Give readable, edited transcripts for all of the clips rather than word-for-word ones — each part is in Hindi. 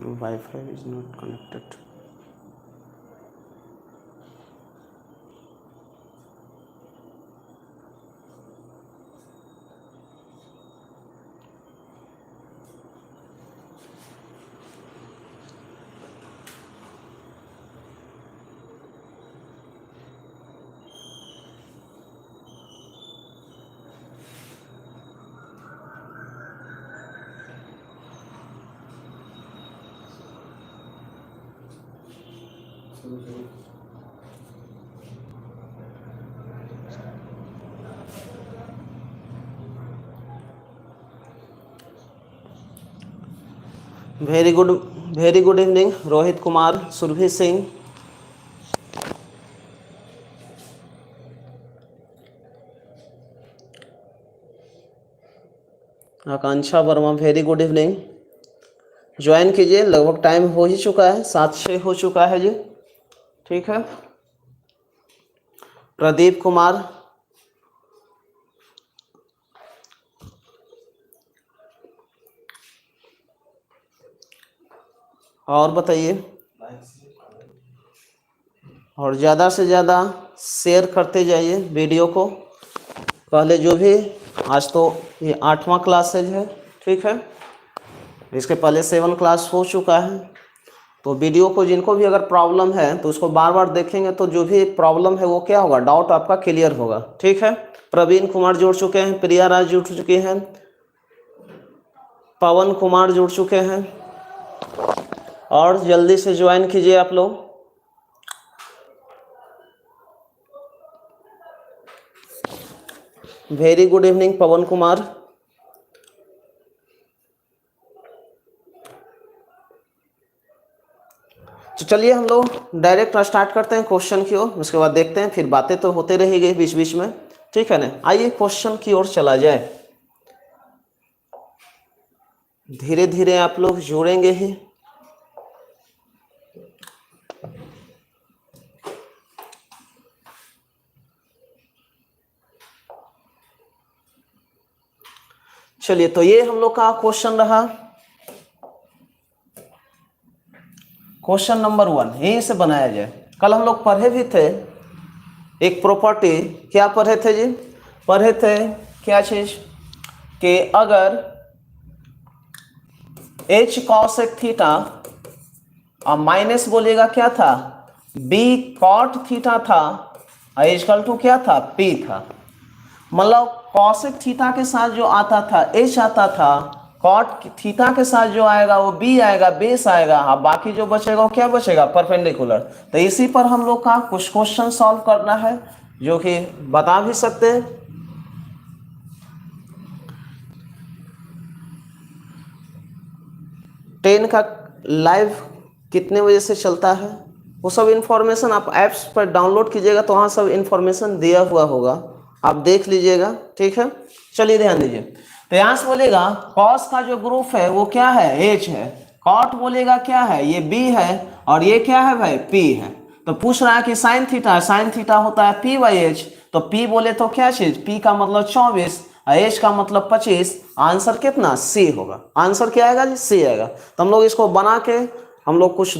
Wi-Fi is not connected. Very good evening Rohit Kumar, Surabhi Singh, Akanksha Varma, very good evening. Join कीजिए, लगभग टाइम हो ही चुका है, 7:06 हो चुका है जी। ठीक है, प्रदीप कुमार, और बताइए, और ज़्यादा से ज़्यादा शेयर करते जाइए वीडियो को। पहले जो भी, आज तो ये 8वां क्लासेज है, ठीक है, इसके पहले 7 क्लास हो चुका है। तो वीडियो को जिनको भी अगर प्रॉब्लम है तो उसको बार बार देखेंगे तो जो भी प्रॉब्लम है वो क्या होगा, डाउट आपका क्लियर होगा। ठीक है, प्रवीण कुमार जुड़ चुके हैं, प्रिया राज जुड़ चुके हैं, पवन कुमार जुड़ चुके हैं, और जल्दी से ज्वाइन कीजिए आप लोग। वेरी गुड इवनिंग पवन कुमार। तो चलिए हम लोग डायरेक्ट स्टार्ट करते हैं क्वेश्चन की ओर, उसके बाद देखते हैं, फिर बातें तो होते रहेगी बीच बीच में। ठीक है ना, आइए क्वेश्चन की ओर चला जाए। धीरे धीरे आप लोग जुड़ेंगे ही। चलिए, तो ये हम लोग का क्वेश्चन रहा, क्वेश्चन नंबर 1, यहीं से बनाया जाए। कल हम लोग पढ़े भी थे एक प्रॉपर्टी, क्या पढ़े थे जी, पढ़े थे क्या चीज, कि अगर h cosec थीटा और माइनस बोलिएगा क्या था, b cot थीटा था, इक्वल टू क्या था, p था। मतलब cosec थीटा के साथ जो आता था h आता था, cot थीटा के साथ जो आएगा वो b आएगा, बेस आएगा, हाँ, बाकी जो बचेगा वो क्या बचेगा, परपेंडिकुलर। तो इसी पर हम लोग का कुछ क्वेश्चन सॉल्व करना है, जो कि बता भी सकते हैं। टेन का लाइव कितने बजे से चलता है, वो सब इन्फॉर्मेशन आप ऐप्स पर डाउनलोड कीजिएगा, तो वहाँ सब इन्फॉर्मेशन दिया हुआ होगा, आप देख लीजिएगा। ठीक है, चलिए ध्यान दीजिए। तो यहाँ से बोलेगा कॉस का जो ग्रुप है वो क्या है, एच है, कॉट बोलेगा क्या है, ये बी है, और ये क्या है भाई, पी है। तो पूछ रहा है कि साइन थीटा, साइन थीटा होता है पी बाई एच, तो पी बोले तो क्या चीज, पी का मतलब 24, एच का मतलब 25, आंसर कितना, सी होगा। आंसर क्या आएगा जी, सी आएगा। तो हम लोग इसको बना के हम लोग कुछ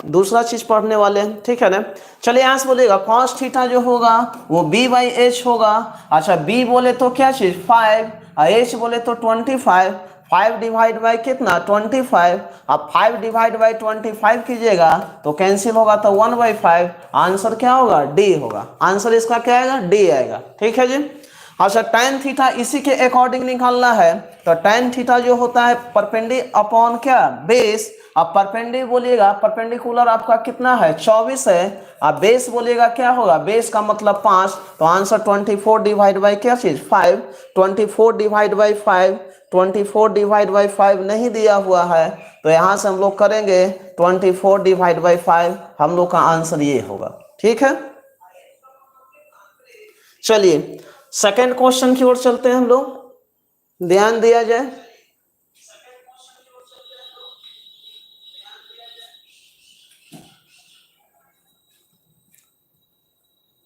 दूसरा चीज पढ़ने वाले हैं। ठीक है ना, चलिए यहाँ से बोलेगा कॉस थीटा जो होगा वो b बाई एच होगा। अच्छा, b बोले तो क्या चीज 5, एच बोले तो 25, 5 डिवाइड बाई कितना 25, अब 5 डिवाइड बाई 25 कीजिएगा तो कैंसिल होगा, तो 1/5, आंसर क्या होगा, डी होगा। आंसर इसका क्या आएगा, डी आएगा। ठीक है जी। अच्छा, tan थीटा इसी के अकॉर्डिंग निकालना है, तो tan थीटा जो होता है परपेंडी अपॉन क्या, बेस। अब परपेंडी बोलिएगा, परपेंडिकुलर आपका कितना है 24 है, अब बेस बोलिएगा क्या होगा, बेस का मतलब 5, तो आंसर 24 डिवाइड बाई क्या चीज 5, 24 डिवाइड बाई 5, 24 डिवाइड बाई 5 नहीं दिया हुआ है, तो यहाँ से हम लोग करेंगे 24 डिवाइड बाई 5, हम लोग का आंसर ये होगा। ठीक है, चलिए सेकेंड क्वेश्चन की ओर चलते हैं हम लोग, ध्यान दिया जाए।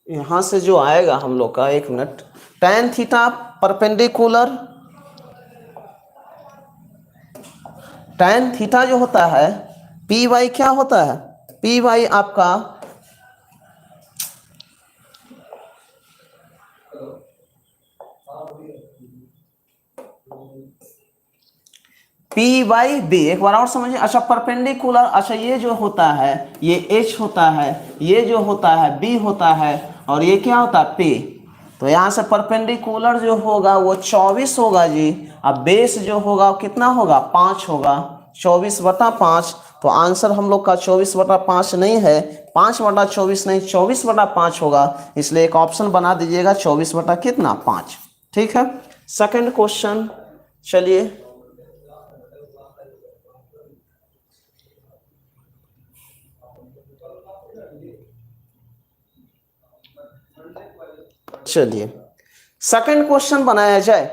यहां से जो आएगा हम लोग का, एक minute, tan theta perpendicular tan theta जो होता है पी वाई क्या होता है, पी वाई आपका पी वाई बी, एक बार और समझिए। अच्छा परपेंडिकुलर, अच्छा ये जो होता है ये एच होता है, ये जो होता है बी होता है, और ये क्या होता है पी। तो यहाँ से परपेंडिकुलर जो होगा वो 24 होगा जी। अब बेस जो होगा वो कितना होगा 5 होगा, 24/5। तो आंसर हम लोग का 24/5 नहीं है, 5/24 नहीं, 24/5 होगा। इसलिए एक ऑप्शन बना दीजिएगा 24/5। ठीक है। सेकंड क्वेश्चन चलिए, चलिए सेकंड क्वेश्चन बनाया जाए।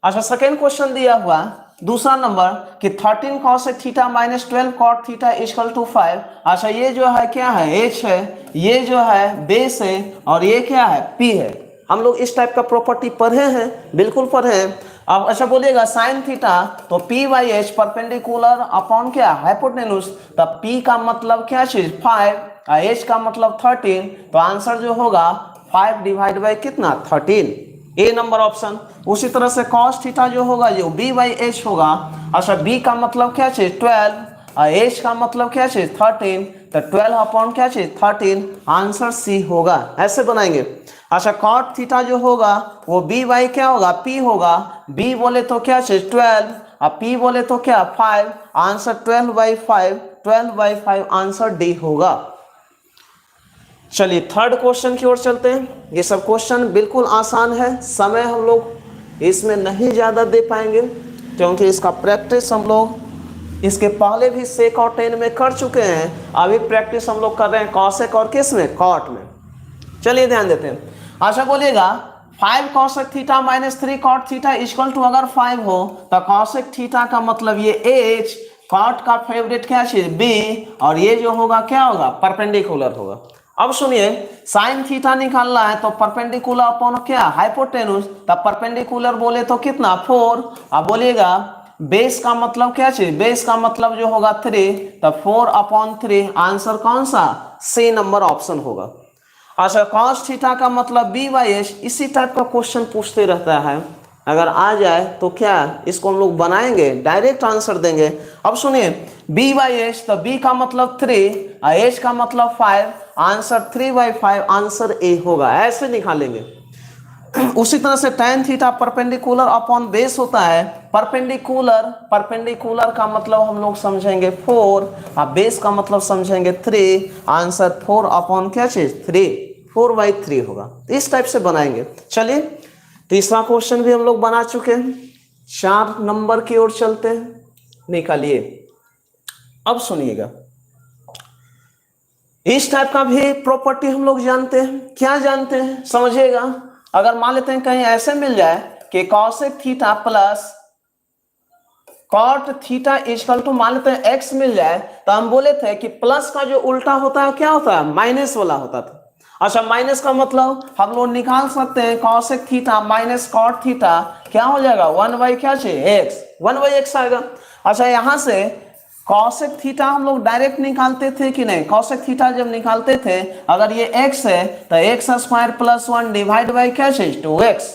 अच्छा सेकंड क्वेश्चन दिया हुआ दूसरा नंबर कि 13 cos theta minus 12 cot theta equal to 5। अच्छा ये जो है क्या है एच है, ये जो है बेस है, और ये क्या है पी है। हम लोग इस टाइप का प्रॉपर्टी पढ़े हैं, बिल्कुल पढ़े हैं। अब अच्छा बोलिएगा साइन थीटा, तो P by H perpendicular upon क्या हाइपोटेन्यूज, तब पी का मतलब क्या चीज 5, एच का मतलब 13। तो आंसर जो होगा 5 डिवाइड बाई कितना 13, ए नंबर ऑप्शन। उसी तरह से cos थीटा जो होगा जो b बाई एच होगा। अच्छा b का मतलब क्या चीज 12, और h का मतलब क्या चीज 13, तो 12 अपॉन क्या चीज 13, आंसर सी होगा। ऐसे बनाएंगे। अच्छा cot थीटा जो होगा वो b बाई क्या होगा p होगा, b बोले तो क्या चीज 12, और p बोले तो क्या 5, आंसर 12/5, 12/5 आंसर डी होगा। चलिए थर्ड क्वेश्चन की ओर चलते हैं। ये सब क्वेश्चन बिल्कुल आसान है, समय हम लोग इसमें नहीं ज़्यादा दे पाएंगे क्योंकि इसका प्रैक्टिस हम लोग इसके पहले भी सेक और टेन में कर चुके हैं। अभी प्रैक्टिस हम लोग कर रहे हैं कॉसेक और किस में कॉट में। चलिए ध्यान देते हैं। अच्छा बोलिएगा 5 cosec theta minus 3 cot theta equal to अगर 5 हो तो cosec थीटा का मतलब ये h, cot का फेवरेट क्या चीज b, और ये जो होगा क्या होगा परपेंडिकुलर होगा। अब सुनिए साइन थीटा निकालना है तो परपेंडिकुलर अपॉन क्या हाइपोटेन्यूज, तब परपेंडिकुलर बोले तो कितना 4। अब बोलिएगा बेस का मतलब क्या चीज, बेस का मतलब जो होगा 3, तब 4/3, आंसर कौन सा सी नंबर ऑप्शन होगा। अच्छा cos थीटा का मतलब b बाई एच, इसी टाइप का क्वेश्चन पूछते रहता है। अगर आ जाए तो क्या इसको हम लोग बनाएंगे, डायरेक्ट आंसर देंगे। अब सुनिए b बाई एच, तो b का मतलब 3 और h का मतलब 5, आंसर 3/5, आंसर ए होगा। ऐसे निकालेंगे। उसी तरह से tan theta perpendicular upon base होता है। परपेंडिकुलर, परपेंडिकुलर का मतलब हम लोग समझेंगे 4 और बेस का मतलब समझेंगे 3, आंसर 4 अपॉन क्या चीज 3, 4/3 होगा। इस टाइप से बनाएंगे। चलिए तीसरा क्वेश्चन भी हम लोग बना चुके हैं। 4 नंबर की ओर चलते हैं, निकालिए। अब सुनिएगा इस टाइप का भी प्रॉपर्टी हम लोग जानते हैं। क्या जानते हैं समझिएगा। अगर मान लेते हैं कहीं ऐसे मिल जाए कि cosec theta plus cot theta equal to मान लेते हैं x मिल जाए, तो हम बोले थे कि प्लस का जो उल्टा होता है क्या होता है माइनस वाला होता था। अच्छा माइनस का मतलब हम लोग निकाल सकते हैं cosec theta minus cot theta क्या हो जाएगा 1 क्या चाहिए x, 1/x आएगा। अच्छा यहाँ से cosec थीटा हम लोग डायरेक्ट निकालते थे कि नहीं, cosec थीटा जब निकालते थे अगर ये x है तो x² + 1 डिवाइड बाई क्या चीज 2x।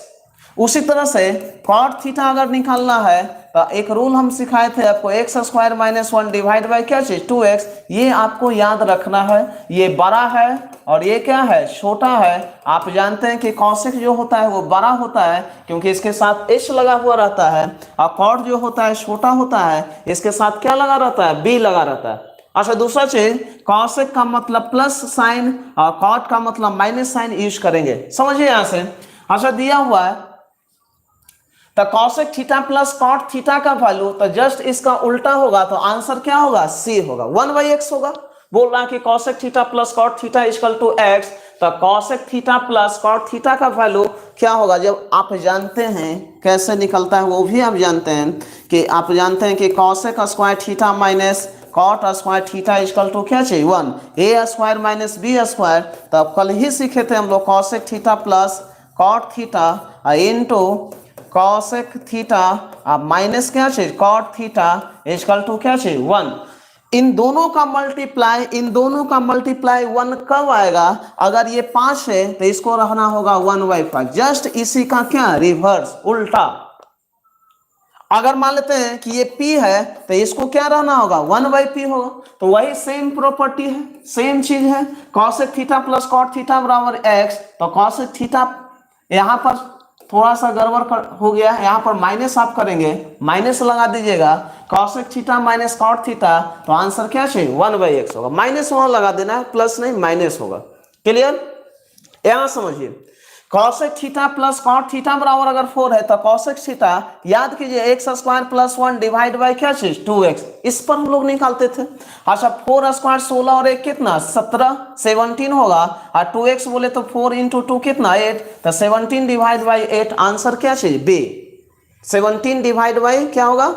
उसी तरह से cot थीटा अगर निकालना है तो एक रूल हम सिखाए थे आपको x² - 1 डिवाइड बाई क्या चीज 2x। ये आपको याद रखना है, ये बड़ा है और ये क्या है छोटा है। आप जानते हैं कि cosec जो होता है वो बड़ा होता है क्योंकि इसके साथ h लगा हुआ रहता है, और cot जो होता है छोटा होता है, इसके साथ क्या लगा रहता है b लगा रहता है। अच्छा दूसरा चीज cosec का मतलब प्लस साइन और cot का मतलब माइनस साइन यूज करेंगे, समझिए यहां से। अच्छा दिया हुआ है तो cosec theta plus cot theta का वैल्यू तो जस्ट इसका उल्टा होगा, तो आंसर क्या होगा सी होगा 1/x होगा। बोल रहा है कि cosec theta plus cot theta equal to x, तो cosec theta plus cot theta का वैल्यू क्या होगा। जब आप जानते हैं कैसे निकलता है वो भी आप जानते हैं कि आप जानते हैं कि cosec square theta minus cot square theta equal to क्या चाहिए 1, a² माइनस b²। तो कल ही सीखे थे हम लोग cosec theta plus cot theta into cosec theta अब माइनस क्या चाहिए कॉट थीटा इक्वल टू क्या चाहिए 1। इन दोनों का मल्टीप्लाई 1 कब आएगा, अगर ये 5 है तो इसको रहना होगा 1/5, जस्ट इसी का क्या रिवर्स उल्टा। अगर मान लेते हैं कि ये p है तो इसको क्या रहना होगा 1/p होगा। तो वही सेम प्रॉपर्टी है, सेम चीज है। Cosec theta plus cot theta बराबर x, तो कॉसेक थीटा यहां पर थोड़ा सा गड़बड़ हो गया, यहां पर माइनस आप करेंगे, माइनस लगा दीजिएगा, cosec theta minus cot theta, तो आंसर क्या चाहिए 1/x होगा। माइनस वहां लगा देना है, प्लस नहीं माइनस होगा। क्लियर, यहां समझिए cosec theta plus cot theta बराबर अगर 4 है तो कॉसेक थीटा याद कीजिए x square plus 1 divide by क्या चीज 2x, इस पर हम लोग निकालते थे। अच्छा 4 स्क्वायर 16 और 1 कितना 17 17 होगा, और 2x बोले तो 4 इंटू 2 कितना 8, तो 17 डिवाइड बाई 8 आंसर क्या चीज बी, 17 डिवाइड बाई क्या होगा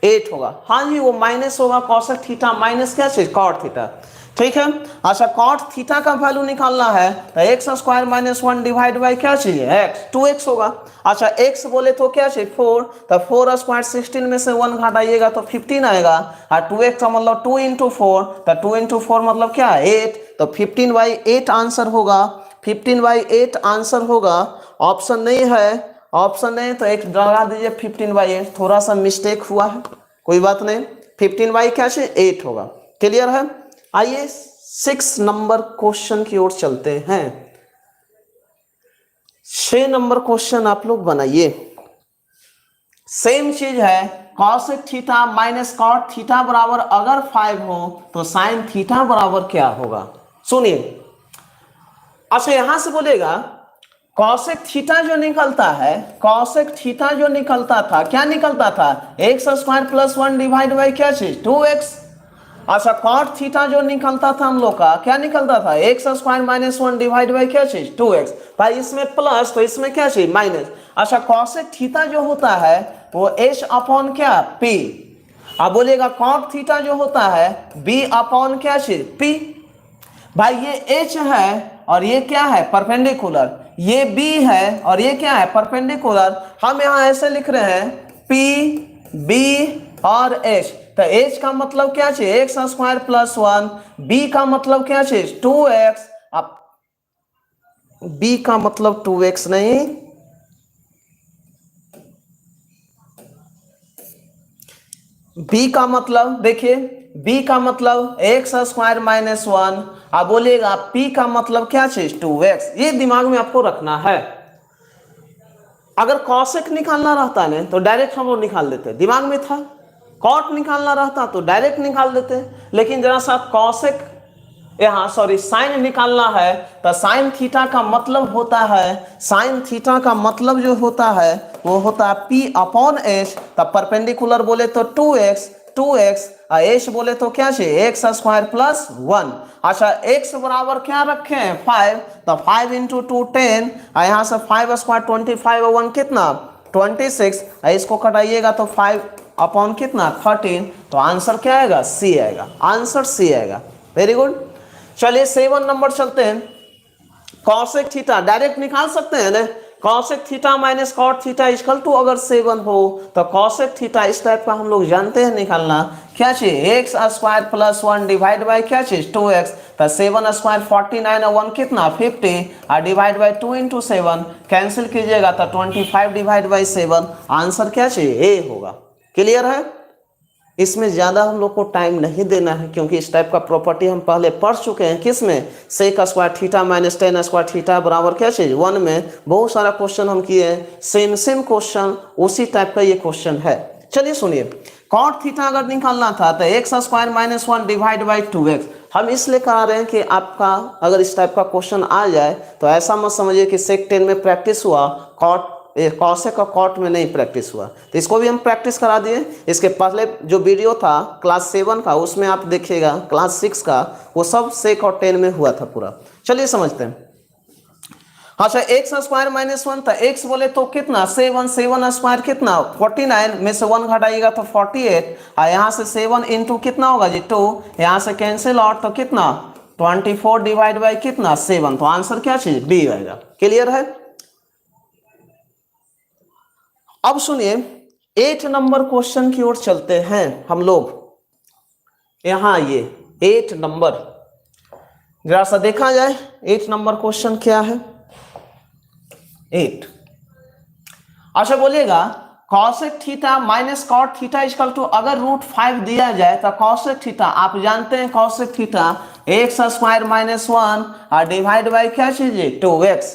8 होगा। हाँ जी वो माइनस होगा, कॉसेक थीटा माइनस क्या चीज कॉट थीटा, ठीक है। अच्छा कॉट थीटा का वैल्यू निकालना है तो x square minus 1 divide by क्या चाहिए एक्स 2x होगा। अच्छा x बोले तो क्या चाहिए 4, तो 4 स्क्वायर 16 में से 1 घटाइएगा तो 15 आएगा, और 2x का मतलब 2 इंटू 4, तो 2 इंटू 4 मतलब क्या 8, तो 15/8 आंसर होगा, 15/8 आंसर होगा। ऑप्शन नहीं है, ऑप्शन नहीं तो एक लगा दीजिए 15/8, थोड़ा सा मिस्टेक हुआ है, कोई बात नहीं, 15/8 होगा। क्लियर है। आइए 6 नंबर क्वेश्चन की ओर चलते हैं। 6 नंबर क्वेश्चन आप लोग बनाइए। सेम चीज है, cosec theta minus cot theta बराबर अगर 5 हो तो साइन थीटा बराबर क्या होगा। सुनिए, अच्छा यहां से बोलेगा कॉसेक थीटा जो निकलता है, कॉसेक थीटा जो निकलता था क्या निकलता था x square plus 1 divide by क्या चीज 2x। अच्छा कॉट थीटा जो निकलता था हम लोग का क्या निकलता था x square minus 1 divide by क्या चीज 2x, भाई इसमें प्लस तो इसमें क्या चीज माइनस। अच्छा कॉसेक थीटा जो होता है वो h अपॉन क्या p, अब बोलेगा कॉट थीटा जो होता है b अपॉन क्या चीज p। भाई ये h है और ये क्या है परपेंडिकुलर, ये b है और ये क्या है परपेंडिकुलर, हम यहां ऐसे लिख रहे हैं p b और h, तो h का मतलब क्या चाहिए एक्स स्क्वायर प्लस 1, b का मतलब क्या चाहिए 2x, अब b का मतलब 2x नहीं, b का मतलब देखिए b का मतलब एक्स स्क्वायर माइनस 1, अब बोलिएगा p का मतलब क्या चीज 2x, ये दिमाग में आपको रखना है। अगर कॉसेक निकालना रहता ना तो डायरेक्ट हम लोग निकाल देते, दिमाग में था। कॉट निकालना रहता तो डायरेक्ट निकाल देते, लेकिन जरा सा कॉसेक यहाँ सॉरी साइन निकालना है तो साइन थीटा का मतलब होता है, साइन थीटा का मतलब जो होता है वो होता है p अपॉन h, तब परपेंडिकुलर बोले तो 2x और h बोले तो क्या चाहिए एक्स स्क्वायर प्लस 1। अच्छा x बराबर क्या रखे हैं 5, तो 5 इंटू 2 10, और यहाँ से 5 स्क्वायर 25 और 1 कितना 26, इसको कटाइएगा तो 5 अपॉन कितना 13, तो आंसर क्या आएगा सी आएगा, आंसर सी आएगा। Very good. चलिए 7 नंबर चलते हैं। कॉसेक थीटा डायरेक्ट निकाल सकते हैं ना, cosec theta minus cot theta equal to अगर 7 हो तो कॉसेक थीटा इस टाइप का हम लोग जानते हैं निकालना, क्या चाहिए x square plus 1 divide by क्या चीज 2x, तो 7 स्क्वायर 49 और 1 कितना 50, और डिवाइड बाई 2 इंटू 7 कैंसिल कीजिएगा तो 25 डिवाइड बाई 7, आंसर क्या चाहिए ए होगा। क्लियर है। इसमें ज्यादा हम लोग को टाइम नहीं देना है क्योंकि इस टाइप का प्रॉपर्टी हम पहले पढ़ चुके हैं, किसमें sec square theta minus tan square theta बराबर क्या चीज 1 में बहुत सारा क्वेश्चन हम किए हैं, सेम क्वेश्चन उसी टाइप का ये क्वेश्चन है। चलिए सुनिए, कॉट थीटा अगर निकालना था तो x square minus 1 divide by 2x, हम इसलिए करा रहे हैं कि आपका अगर इस टाइप का क्वेश्चन आ जाए तो ऐसा मत समझिए कि सेक 10 में प्रैक्टिस हुआ, कॉसेक और कॉट में नहीं प्रैक्टिस हुआ, तो इसको भी हम प्रैक्टिस करा दिए। इसके पहले जो वीडियो था क्लास 7 का उसमें आप देखिएगा, क्लास 6 का वो सब सेक और 10 में हुआ था पूरा। चलिए समझते हैं। अच्छा एक्स स्क्वायर माइनस 1 था, एक्स बोले तो कितना 7 स्क्वायर कितना 49 में से 1 घटाइएगा तो 48, और यहाँ से 7 इंटू कितना होगा जी 2, यहाँ से कैंसिल आउट तो कितना 24 डिवाइड बाई कितना 7, तो आंसर क्या चीज बी आएगा। क्लियर है। अब सुनिए 8 नंबर क्वेश्चन की ओर चलते हैं हम लोग। यहां ये 8 नंबर जरा सा देखा जाए 8 नंबर क्वेश्चन क्या है। 8 अच्छा बोलिएगा cosec theta minus cot theta equal to, अगर √5 दिया जाए तो कॉसेक थीटा आप जानते हैं cosec theta x square minus 1 और डिवाइड बाई क्या चीज 2x।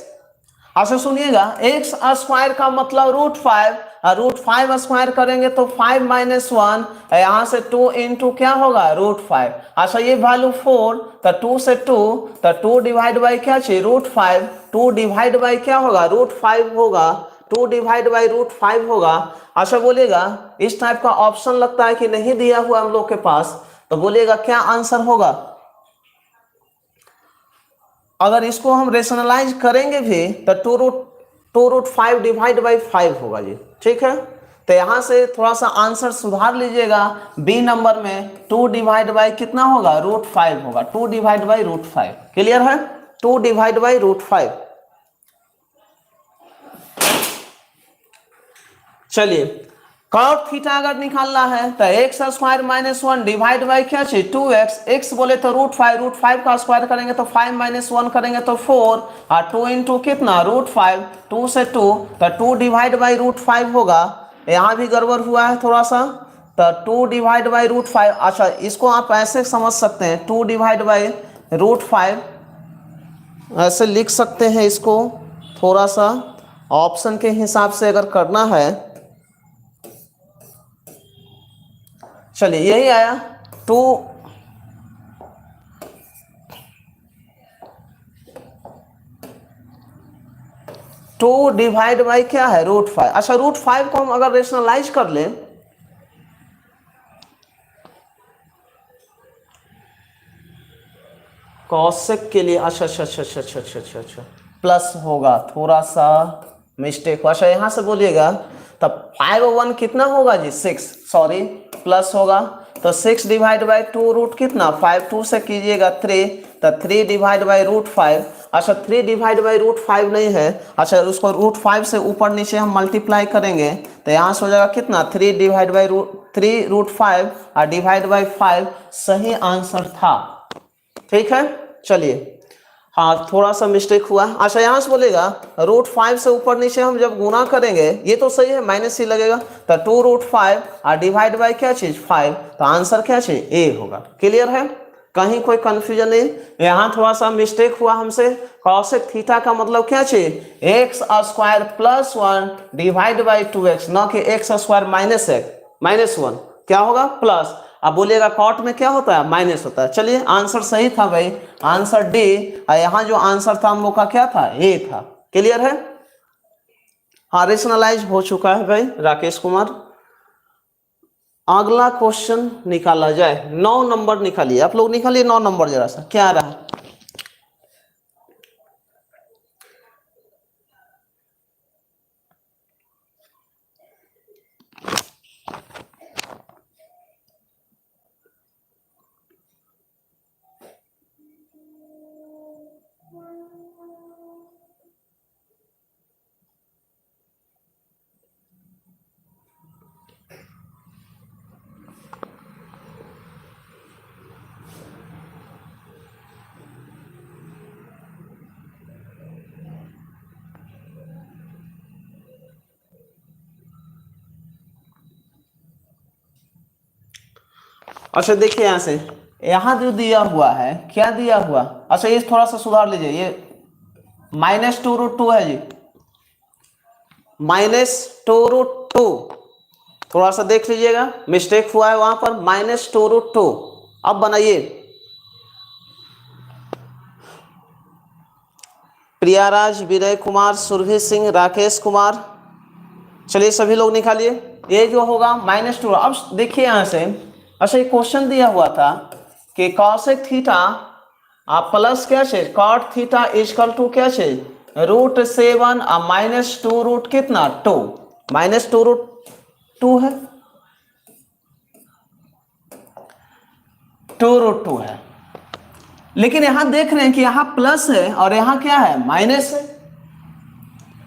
अच्छा सुनिएगा एक्स स्क्वायर का मतलब √5 और √5 स्क्वायर करेंगे तो 5 माइनस 1, यहां से 2 इंटू क्या होगा √5। अच्छा ये वैल्यू 4 तो 2 से 2 तो 2 डिवाइड बाई क्या चाहिए √5, 2 डिवाइड बाई क्या होगा √5 होगा, 2 डिवाइड बाई √5 होगा। अच्छा बोलिएगा इस टाइप का ऑप्शन लगता है कि नहीं दिया हुआ हम लोग के पास, तो बोलिएगा क्या आंसर होगा। अगर इसको हम रेशनलाइज करेंगे भी तो 2√5 डिवाइड बाई 5 होगा जी, ठीक है। तो यहां से थोड़ा सा आंसर सुधार लीजिएगा, बी नंबर में 2 डिवाइड बाई कितना होगा √5 होगा, 2 डिवाइड बाई √5। क्लियर है, 2 डिवाइड बाई √5। चलिए कॉट थीटा अगर निकालना है तो x square minus 1 divide by क्या चाहिए 2x, एक्स बोले तो √5 का स्क्वायर करेंगे तो 5 माइनस 1 करेंगे तो 4 और 2 इंटू कितना √5, 2 से 2 तो 2 डिवाइड बाई √5 होगा। यहाँ भी गड़बड़ हुआ है थोड़ा सा, तो 2 डिवाइड बाई √5। अच्छा इसको आप ऐसे समझ सकते हैं 2 डिवाइड बाई √5 ऐसे लिख सकते हैं इसको, थोड़ा सा ऑप्शन के हिसाब से अगर करना है। चलिए यही आया 2 डिवाइड बाई क्या है √5। अच्छा √5 को हम अगर रेशनलाइज कर लें कॉसेक के लिए, अच्छा अच्छा अच्छा अच्छा अच्छा अच्छा अच्छा अच्छा प्लस होगा, थोड़ा सा मिस्टेक हुआ। अच्छा यहां से बोलिएगा तब 5 और 1 कितना होगा जी 6, सॉरी प्लस होगा तो 6 डिवाइड बाई 2 रूट कितना 5, 2 से कीजिएगा 3 तो 3 डिवाइड बाई √5। अच्छा 3 डिवाइड बाई √5 नहीं है, अच्छा उसको √5 से ऊपर नीचे हम मल्टीप्लाई करेंगे तो यहाँ से हो जाएगा कितना 3 डिवाइड बाई √5 और डिवाइड बाई 5 सही आंसर था, ठीक है। चलिए हाँ थोड़ा सा मिस्टेक हुआ। अच्छा यहाँ से बोलेगा √5 से ऊपर नीचे हम जब गुना करेंगे ये तो सही है माइनस ही लगेगा तो 2√5 और डिवाइड बाई क्या चीज 5, तो आंसर क्या चीज ए होगा। क्लियर है, कहीं कोई कंफ्यूजन नहीं। यहाँ थोड़ा सा मिस्टेक हुआ हमसे, कॉसेक थीटा का मतलब क्या चाहिए x square plus 1 divide by 2x, न कि एक्स स्क्वायर माइनस 1 क्या होगा प्लस। अब बोलिएगा कॉट में क्या होता है माइनस होता है। चलिए आंसर सही था भाई, आंसर डी। यहाँ जो आंसर था हम लोग का क्या था ए था। क्लियर है, हाँ रेशनलाइज हो चुका है भाई राकेश कुमार। अगला क्वेश्चन निकाला जाए, 9 नंबर निकालिए आप लोग, निकालिए 9 नंबर जरा सा क्या रहा। अच्छा देखिए यहाँ से यहाँ जो दिया हुआ है क्या दिया हुआ, अच्छा ये थोड़ा सा सुधार लीजिए, ये -2√2 है जी, -2√2 थोड़ा सा देख लीजिएगा मिस्टेक हुआ है वहां पर -2√2। अब बनाइए प्रियाराज, विनय कुमार, सुरभि सिंह, राकेश कुमार, चलिए सभी लोग निकालिए। ये जो होगा -2। अब देखिए यहां से, अच्छा ये क्वेश्चन दिया हुआ था कि कॉसेक थीटा आप प्लस क्या चाहिए कॉट थीटा इक्वल टू क्या चाहिए √7 -2 रूट कितना 2, -2√2 है 2√2 है। लेकिन यहां देख रहे हैं कि यहां प्लस है और यहां क्या है माइनस है।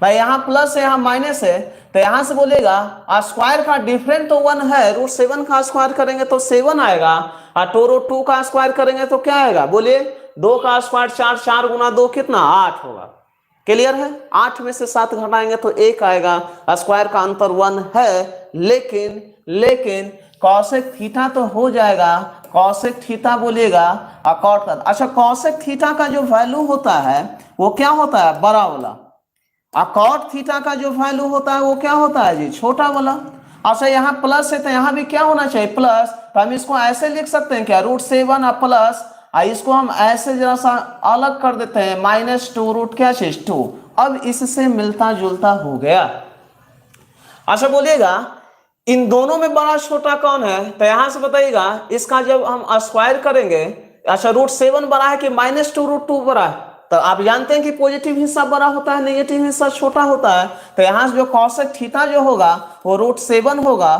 भाई यहाँ प्लस है यहाँ माइनस है, तो यहां से बोलेगा स्क्वायर का डिफरेंट तो 1 है, रूट 7 का स्क्वायर करेंगे तो 7 आएगा, और 2 रूट 2 का स्क्वायर करेंगे तो क्या आएगा, बोलिए 2 का स्क्वायर 4, 4 गुना 2 कितना 8 होगा। क्लियर है, 8 में से 7 घटाएंगे तो 1 आएगा, स्क्वायर का अंतर 1 है, लेकिन कॉसेक थीटा तो हो जाएगा, कॉसेक थीटा बोलिएगा कॉट का, अच्छा कॉसेक थीटा का जो वैल्यू होता है वो क्या होता है, बड़ा वाला, कॉट थीटा का जो वैल्यू होता है वो क्या होता है जी, छोटा वाला। अच्छा यहाँ प्लस है तो यहाँ भी क्या होना चाहिए, प्लस, तो हम इसको ऐसे लिख सकते हैं क्या, रूट 7 प्लस, इसको हम ऐसे जरा सा अलग कर देते हैं, -2 रूट क्या चीज 2, अब इससे मिलता जुलता हो गया। अच्छा बोलिएगा इन दोनों में बड़ा छोटा कौन है, तो यहां से बताइएगा इसका जब हम स्क्वायर करेंगे, अच्छा रूट 7 बड़ा है कि -2 रूट 2 बड़ा है, तो आप जानते हैं कि पॉजिटिव हिस्सा बड़ा होता है, नेगेटिव हिस्सा छोटा होता है, तो यहां से जो कॉसेक थीटा जो होगा वो रूट 7 होगा,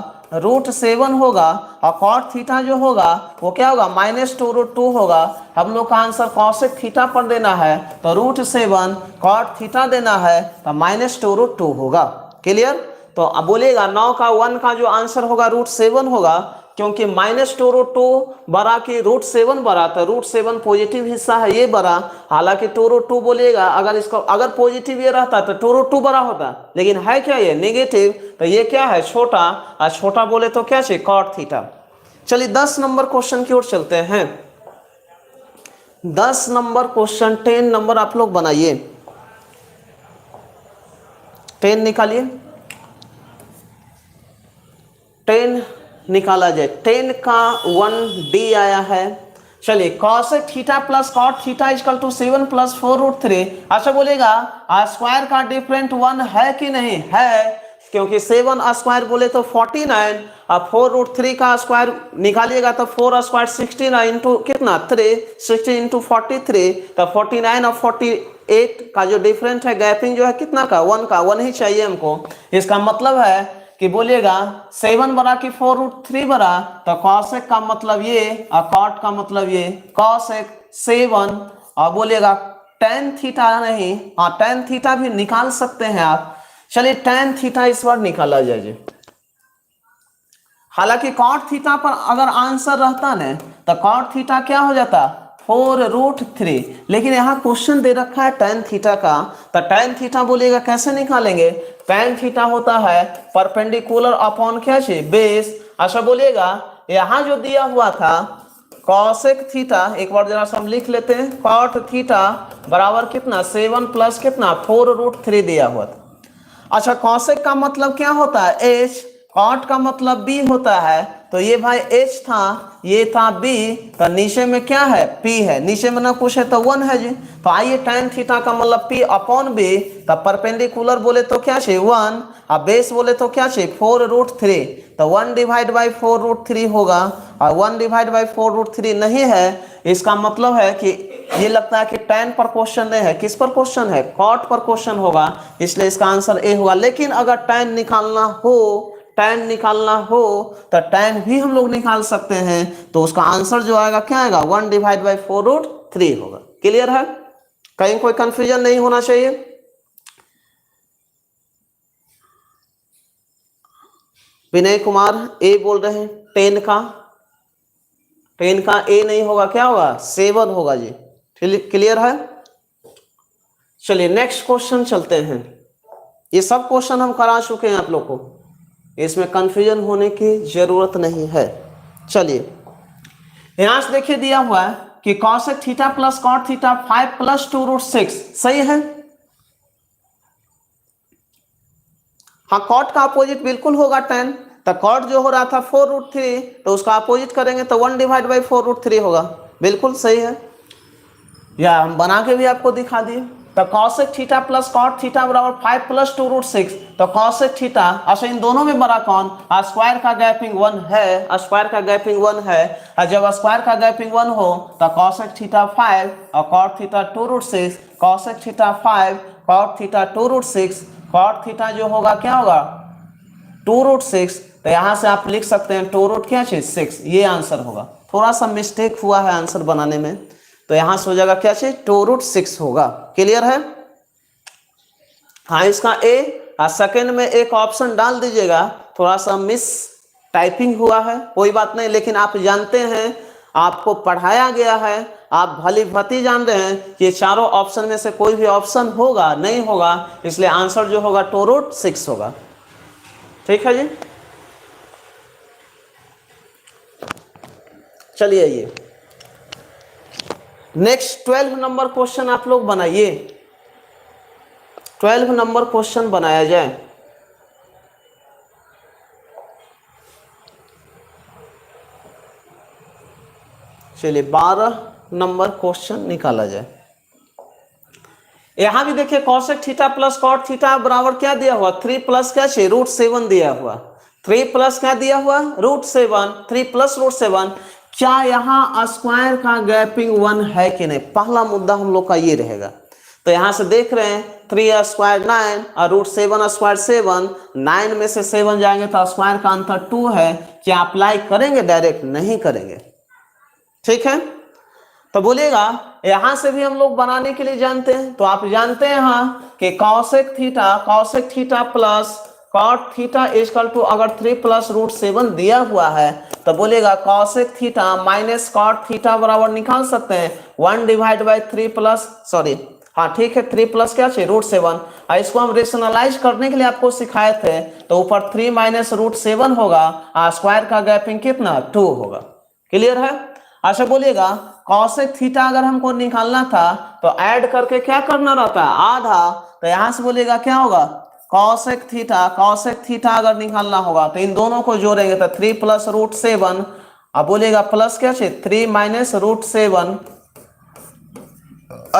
और कॉट थीटा जो होगा वो क्या होगा, -2 रूट 2 होगा। हम लोग का आंसर कॉसेक थीटा पर देना है तो रूट 7, कॉट थीटा देना है तो -2 रूट 2 होगा। क्लियर, तो अब बोलिएगा 9 का 1 का जो आंसर होगा रूट 7 होगा, क्योंकि -2 रूट 2 बड़ा कि रूट 7 बड़ा, तो रूट 7 पॉजिटिव हिस्सा है ये बड़ा, हालांकि 2 रूट 2 बोलिएगा अगर इसको अगर पॉजिटिव ये रहता तो 2 रूट 2 बड़ा होता, लेकिन है क्या ये नेगेटिव, तो ये क्या है छोटा, और छोटा बोले तो क्या चाहिए, कॉट थीटा। चलिए 10 नंबर क्वेश्चन की ओर चलते हैं। 10 नंबर क्वेश्चन, 10 नंबर आप लोग बनाइए, 10 निकालिए, 10 निकाला जाए, 10 का 1D आया है। चलिए cosec theta plus cot theta equal to 7 plus 4 root 3, अच्छा बोलेगा स्क्वायर का डिफरेंट 1 है कि नहीं है, क्योंकि 7 स्क्वायर बोले तो 49, और 4 रूट 3 का स्क्वायर निकालिएगा तो 4 स्क्वायर 16 इंटू कितना 3, 16 इंटू 43, तो 49 और 48 का जो डिफरेंट है, गैपिंग जो है कितना का 1 का, 1 ही चाहिए हमको। इसका मतलब है कि बोलिएगा 7 बड़ा कि 4 रूट 3 बड़ा, तो कॉसेक का मतलब ये और कॉट का मतलब ये, कॉसेक 7, और बोलिएगा tan थीटा नहीं, हाँ tan थीटा भी निकाल सकते हैं आप। चलिए tan थीटा इस बार निकाला जाए जी, हालांकि कॉट थीटा पर अगर आंसर रहता ना तो कॉट थीटा क्या हो जाता 4 रूट 3, लेकिन यहाँ क्वेश्चन दे रखा है tan थीटा का, तो tan थीटा बोलिएगा कैसे निकालेंगे, tan थीटा होता है परपेंडिकुलर अपॉन क्या चाहिए, बेस। अच्छा बोलिएगा यहाँ जो दिया हुआ था कॉसेक थीटा, एक बार जरा सा हम लिख लेते हैं, कॉट थीटा बराबर कितना 7 प्लस कितना 4 रूट 3 दिया हुआ था। अच्छा कॉसेक का मतलब क्या होता है h, कॉट का मतलब b होता है, तो ये भाई h था, ये था b, तो नीचे में क्या है p है, नीचे में ना कुछ है तो 1 है जी, तो आइए tan थीटा का मतलब p अपॉन b, तो परपेंडिकुलर बोले तो क्या चाहिए 1, और बेस बोले तो क्या चाहिए 4 रूट 3, तो 1 डिवाइड बाई 4 रूट 3 होगा, और 1 डिवाइड बाई 4 रूट 3 नहीं है, इसका मतलब है कि ये लगता है कि tan पर क्वेश्चन नहीं है, किस पर क्वेश्चन है, कॉट पर क्वेश्चन होगा, इसलिए इसका आंसर ए होगा। लेकिन अगर tan निकालना हो तो tan भी हम लोग निकाल सकते हैं, तो उसका आंसर जो आएगा क्या आएगा 1 डिवाइड बाई 4 रूट 3 होगा। क्लियर है, कहीं कोई कंफ्यूजन नहीं होना चाहिए। विनय कुमार ए बोल रहे हैं, 10 का ए नहीं होगा, क्या होगा 7 होगा जी। क्लियर है, चलिए नेक्स्ट क्वेश्चन चलते हैं। ये सब क्वेश्चन हम करा चुके हैं आप लोग को, इसमें कंफ्यूजन होने की जरूरत नहीं है। चलिए यहां से देखिए दिया हुआ है कि cosec theta plus cot theta 5 plus 2 root 6, सही है। हाँ कॉट का अपोजिट बिल्कुल होगा tan, तो कॉट जो हो रहा था 4 रूट 3, तो उसका अपोजिट करेंगे तो 1 डिवाइड बाई 4 रूट 3 होगा, बिल्कुल सही है, या हम बना के भी आपको दिखा दिए। तो cosec theta plus cot theta बराबर 5 प्लस 2 रूट 6, तो कॉसेक थीटा, अच्छा इन दोनों में बड़ा कौन, स्क्वायर का गैपिंग 1 है, स्क्वायर का गैपिंग 1 है, और जब स्क्वायर का गैपिंग 1 हो तो कॉसेक थीटा 5 और cot theta 2 root 6, cosec theta 5 cot theta 2 root 6, cot theta जो होगा क्या होगा 2 रूट 6, तो यहां से आप लिख सकते हैं 2 रूट क्या चाहिए 6, ये आंसर होगा। थोड़ा सा मिस्टेक हुआ है आंसर बनाने में, तो यहां से हो जाएगा क्या चाहिए 2 रूट 6 होगा। क्लियर है, हाँ इसका ए और सेकंड में एक ऑप्शन डाल दीजिएगा। थोड़ा सा मिस टाइपिंग हुआ है, कोई बात नहीं, लेकिन आप जानते हैं, आपको पढ़ाया गया है, आप भली भांति जान रहे हैं कि चारों ऑप्शन में से कोई भी ऑप्शन होगा नहीं होगा, इसलिए आंसर जो होगा 2√6 होगा। ठीक है जी, चलिए ये नेक्स्ट 12 नंबर क्वेश्चन आप लोग बनाइए। 12 नंबर क्वेश्चन बनाया जाए। चलिए 12 नंबर क्वेश्चन निकाला जाए। यहां भी देखिए cosec theta plus cot theta बराबर क्या दिया हुआ, 3 प्लस क्या चाहिए, √7 दिया हुआ। 3 प्लस क्या दिया हुआ, √7, 3 प्लस √7। क्या यहाँ स्क्वायर का गैपिंग 1 है कि नहीं, पहला मुद्दा हम लोग का ये रहेगा। तो यहां से देख रहे हैं 3 स्क्वायर 9 और √7 स्क्वायर 7, 9 में से 7 जाएंगे तो स्क्वायर का अंतर 2 है। क्या अप्लाई करेंगे डायरेक्ट, नहीं करेंगे। ठीक है, तो बोलिएगा यहां से भी हम लोग बनाने के लिए जानते हैं, तो आप जानते हैं यहाँ कि cosec theta plus cot theta equal to, अगर 3 प्लस √7 दिया हुआ है तो बोलिएगा cosec theta minus cot theta बराबर निकाल सकते हैं 1/3 प्लस, सॉरी हाँ ठीक है, 3 प्लस क्या चाहिए, √7। इसको हम रेशनलाइज करने के लिए आपको सिखाए थे, तो ऊपर 3 माइनस √7 होगा, स्क्वायर का गैपिंग कितना, 2 होगा। क्लियर है। अच्छा बोलिएगा कॉसेक थीटा अगर हमको निकालना था तो ऐड करके क्या करना रहता है, आधा। तो यहां से बोलिएगा क्या होगा, कॉसेक थीटा अगर निकालना होगा तो इन दोनों को जोड़ेंगे तो 3 प्लस √7। अब बोलिएगा प्लस क्या चाहिए, 3 माइनस √7।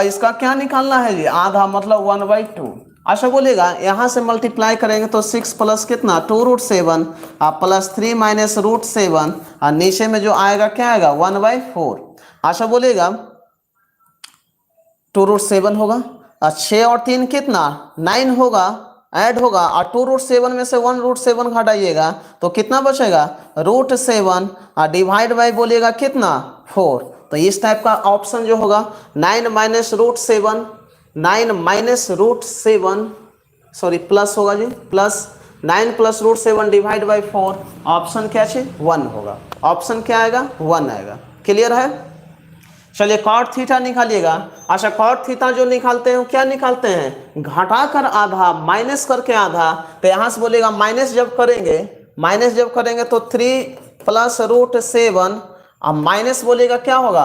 इसका क्या निकालना है जी, आधा, मतलब 1/2। अच्छा बोलिएगा यहां से मल्टीप्लाई करेंगे तो 6 प्लस कितना, 2√7 प्लस 3 माइनस √7 और नीचे में जो आएगा क्या आएगा, 1/4। अच्छा बोलिएगा 2√7 होगा और 6 और 3 कितना, 9 होगा, ऐड होगा, और 2√7 में से 1√7 घटाइएगा तो कितना बचेगा, √7 और डिवाइड बाई बोलिएगा कितना, 4। तो इस टाइप का ऑप्शन जो होगा 9 माइनस √7, सॉरी प्लस होगा जी, plus 9 plus √7 divide by 4, option क्या चाहिए, 1 होगा। ऑप्शन क्या आएगा, 1 आएगा। क्लियर है। चलिए कॉट थीटा निकालिएगा। अच्छा कॉट थीटा जो निकालते हैं क्या निकालते हैं, घटा कर आधा, माइनस करके आधा। तो यहां से बोलेगा माइनस जब करेंगे तो 3 प्लस √7 अब माइनस बोलेगा क्या होगा,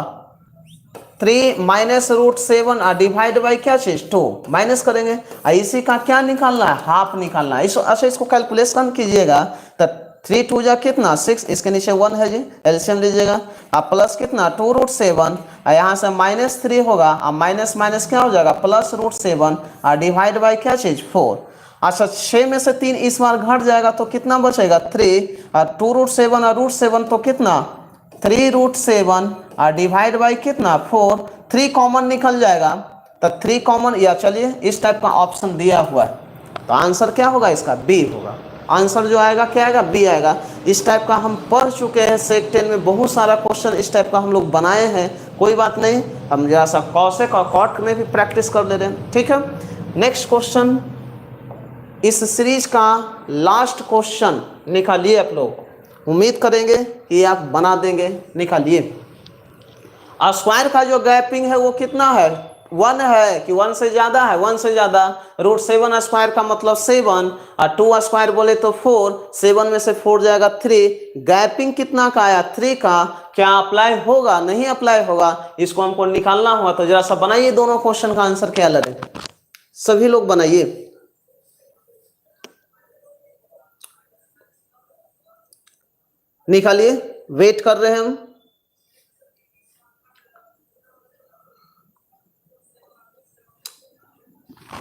3 माइनस √7 और डिवाइड बाई क्या चीज, 2 माइनस करेंगे। इसी का क्या निकालना है, हाफ निकालना है। अच्छा इसको कैलकुलेशन कीजिएगा तो 3 2 जा कितना 6, इसके नीचे 1 है जी, एलसीएम लीजिएगा। अब प्लस कितना 2√7 यहाँ से -3 होगा, अब माइनस माइनस क्या हो जाएगा प्लस √7 और डिवाइड बाई क्या चीज 4। अच्छा 6 में से 3 इस बार घट जाएगा तो कितना बचेगा 3 और 2√7 और √7 तो कितना 3√7 और डिवाइड बाई कितना 4, 3 कॉमन निकल जाएगा तो 3 कॉमन, या चलिए इस टाइप का ऑप्शन दिया हुआ है तो आंसर क्या होगा इसका, बी होगा। आंसर जो आएगा क्या आएगा, बी आएगा। इस टाइप का हम पढ़ चुके हैं, सेक 10 में बहुत सारा क्वेश्चन इस टाइप का हम लोग बनाए हैं, कोई बात नहीं, हम जरा सा कॉसेक और कॉट में भी प्रैक्टिस कर ले रहे हैं। ठीक है, नेक्स्ट क्वेश्चन, इस सीरीज का लास्ट क्वेश्चन निकालिए आप लोग, उम्मीद करेंगे कि आप बना देंगे। निकालिए, स्क्वायर का जो गैपिंग है वो कितना है, 1 है कि 1 से ज्यादा है, 1 से ज्यादा। √7 स्क्वायर का मतलब 7 और 2 स्क्वायर बोले तो 4, 7 में से 4 जाएगा 3। गैपिंग कितना का आया, 3 का। क्या अप्लाई होगा, नहीं अप्लाई होगा, इसको हमको निकालना हुआ। तो जरा सा बनाइए, दोनों क्वेश्चन का आंसर क्या लगे, सभी लोग बनाइए। निकालिए, वेट कर रहे हैं हम।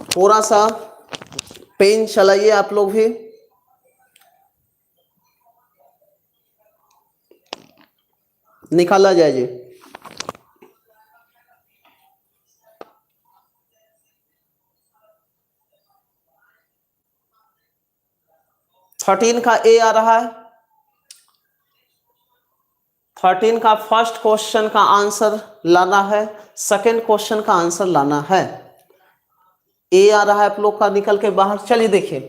थोड़ा सा पेन चलाइए आप लोग भी। निकाला जाए जी। 13 का ए आ रहा है। 13 का फर्स्ट क्वेश्चन का आंसर लाना है, सेकंड क्वेश्चन का आंसर लाना है। ए आ रहा है आप लोग का निकल के बाहर। चलिए देखिए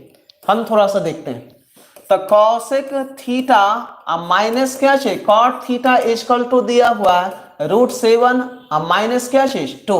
हम थोड़ा सा देखते हैं। तो कॉसेक थीटा माइनस क्या है कॉट थीटा इजकल टू दिया हुआ है √7 माइनस क्या चीज 2।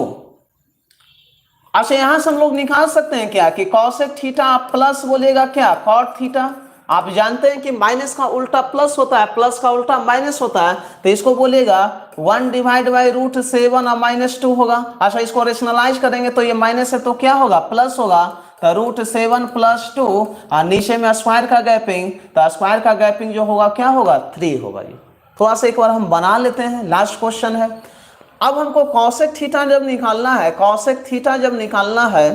अच्छा यहां से हम लोग निकाल सकते हैं क्या कि कॉसेक थीटा आप प्लस बोलेगा क्या कॉट थीटा। आप जानते हैं कि माइनस का उल्टा प्लस होता है, प्लस का उल्टा माइनस होता है, तो इसको बोलेगा 1 डिवाइड बाई √7 और -2 होगा। अच्छा इसको रेशनलाइज करेंगे तो ये माइनस है तो क्या होगा प्लस होगा, तो √7 + 2 और नीचे में स्क्वायर का गैपिंग, तो स्क्वायर का गैपिंग जो होगा क्या होगा 3 होगा। ये थोड़ा सा एक बार हम बना लेते हैं, लास्ट क्वेश्चन है। अब हमको कॉसेक थीटा जब निकालना है, कॉसेक थीटा जब निकालना है,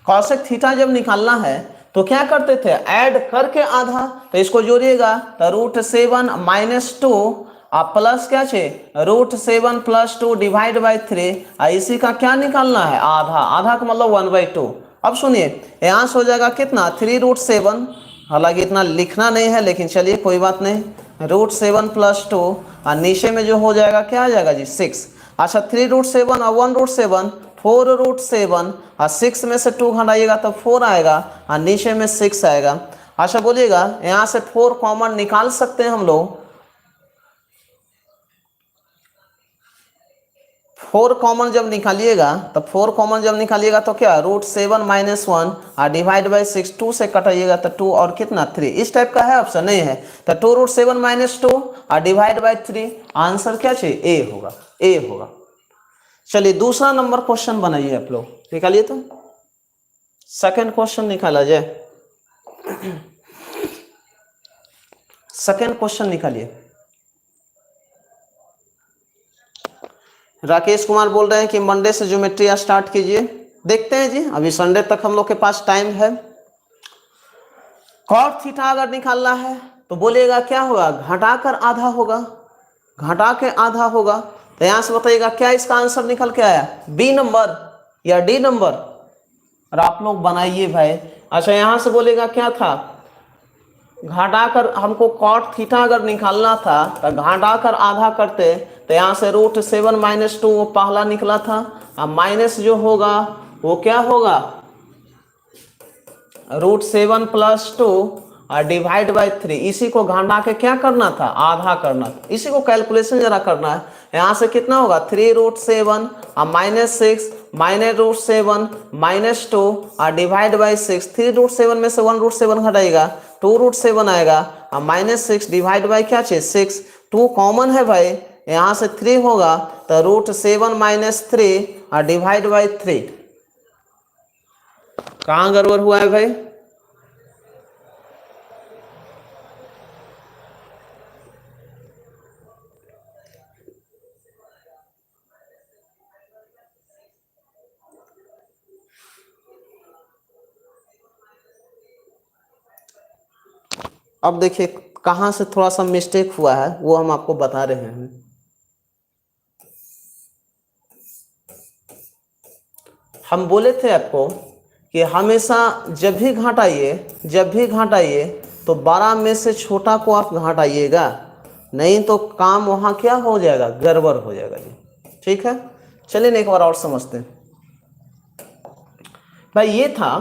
कॉसेक थीटा जब निकालना है तो क्या करते थे ऐड करके आधा, तो इसको जोड़िएगा तो √7 - 2 प्लस क्या छे √7 + 2 डिवाइड बाई 3 इसी का क्या निकालना है आधा, आधा का मतलब 1/2। अब सुनिए यहाँ से हो जाएगा कितना 3√7, हालांकि इतना लिखना नहीं है लेकिन चलिए कोई बात नहीं, √7 + 2 और नीचे में जो हो जाएगा क्या आ जाएगा जी 6। अच्छा 3√7 और 1√7 4√7 और 6 में से 2 घटाइएगा तो 4 आएगा और नीचे में 6 आएगा। अच्छा बोलिएगा यहाँ से 4 कॉमन निकाल सकते हैं हम लोग, 4 कॉमन जब निकालिएगा तो 4 कॉमन जब निकालिएगा तो क्या √7 - 1 और डिवाइड बाई 6 2 से कटाइएगा तो 2 और कितना 3, इस टाइप का है ऑप्शन नहीं है, तो 2√7 - 2 और डिवाइड बाई 3 आंसर क्या चाहिए ए होगा, ए होगा। चलिए दूसरा नंबर क्वेश्चन बनाइए आप लोग, निकालिए तो सेकंड क्वेश्चन निकाला जाए, सेकंड क्वेश्चन निकालिए। राकेश कुमार बोल रहे हैं कि मंडे से ज्योमेट्री स्टार्ट कीजिए, देखते हैं जी अभी संडे तक हम लोग के पास टाइम है। कॉट थीटा अगर निकालना है तो बोलिएगा क्या होगा घटाकर आधा होगा, घटा के आधा होगा, तो यहां से बताइएगा क्या इसका आंसर निकल के आया, बी नंबर या डी नंबर, और आप लोग बनाइए भाई। अच्छा यहां से बोलेगा क्या था घटाकर, हमको कॉट थीटा अगर निकालना था तो घटाकर आधा करते, तो यहाँ से √7 - 2 वो पहला निकला था, अब माइनस जो होगा वो क्या होगा √7 + 2 और डिवाइड बाई 3, इसी को घटा के क्या करना था आधा करना था, इसी को कैलकुलेशन जरा करना है। यहाँ से कितना होगा 3√7 और -6 -√7 - 2 और डिवाइड बाई 6, 3√7 में से 1√7 घटाएगा 2√7 आएगा और -6 डिवाइड बाई क्या चाहिए 6, 2 कॉमन है भाई, यहाँ से 3 होगा तो √7 - 3 और डिवाइड बाई 3, कहाँ गड़बड़ हुआ है भाई, अब देखिए कहाँ से थोड़ा सा मिस्टेक हुआ है वो हम आपको बता रहे हैं। हम बोले थे आपको कि हमेशा जब भी घटाइए तो 12 में से छोटा को आप घटाइएगा, नहीं तो काम वहाँ क्या हो जाएगा गड़बड़ हो जाएगा जी, ठीक है। चलिए एक बार और समझते हैं भाई, ये था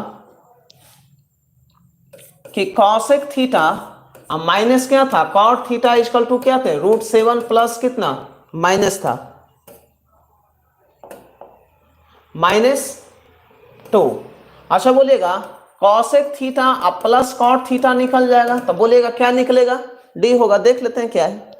कि कॉसेक थीटा माइनस क्या था कॉट थीटा इक्वल टू क्या थे √7 प्लस कितना माइनस था -2। अच्छा बोलिएगा कॉसेक थीटा अब प्लस कॉट थीटा निकल जाएगा, तो बोलिएगा क्या निकलेगा डी होगा, देख लेते हैं क्या है।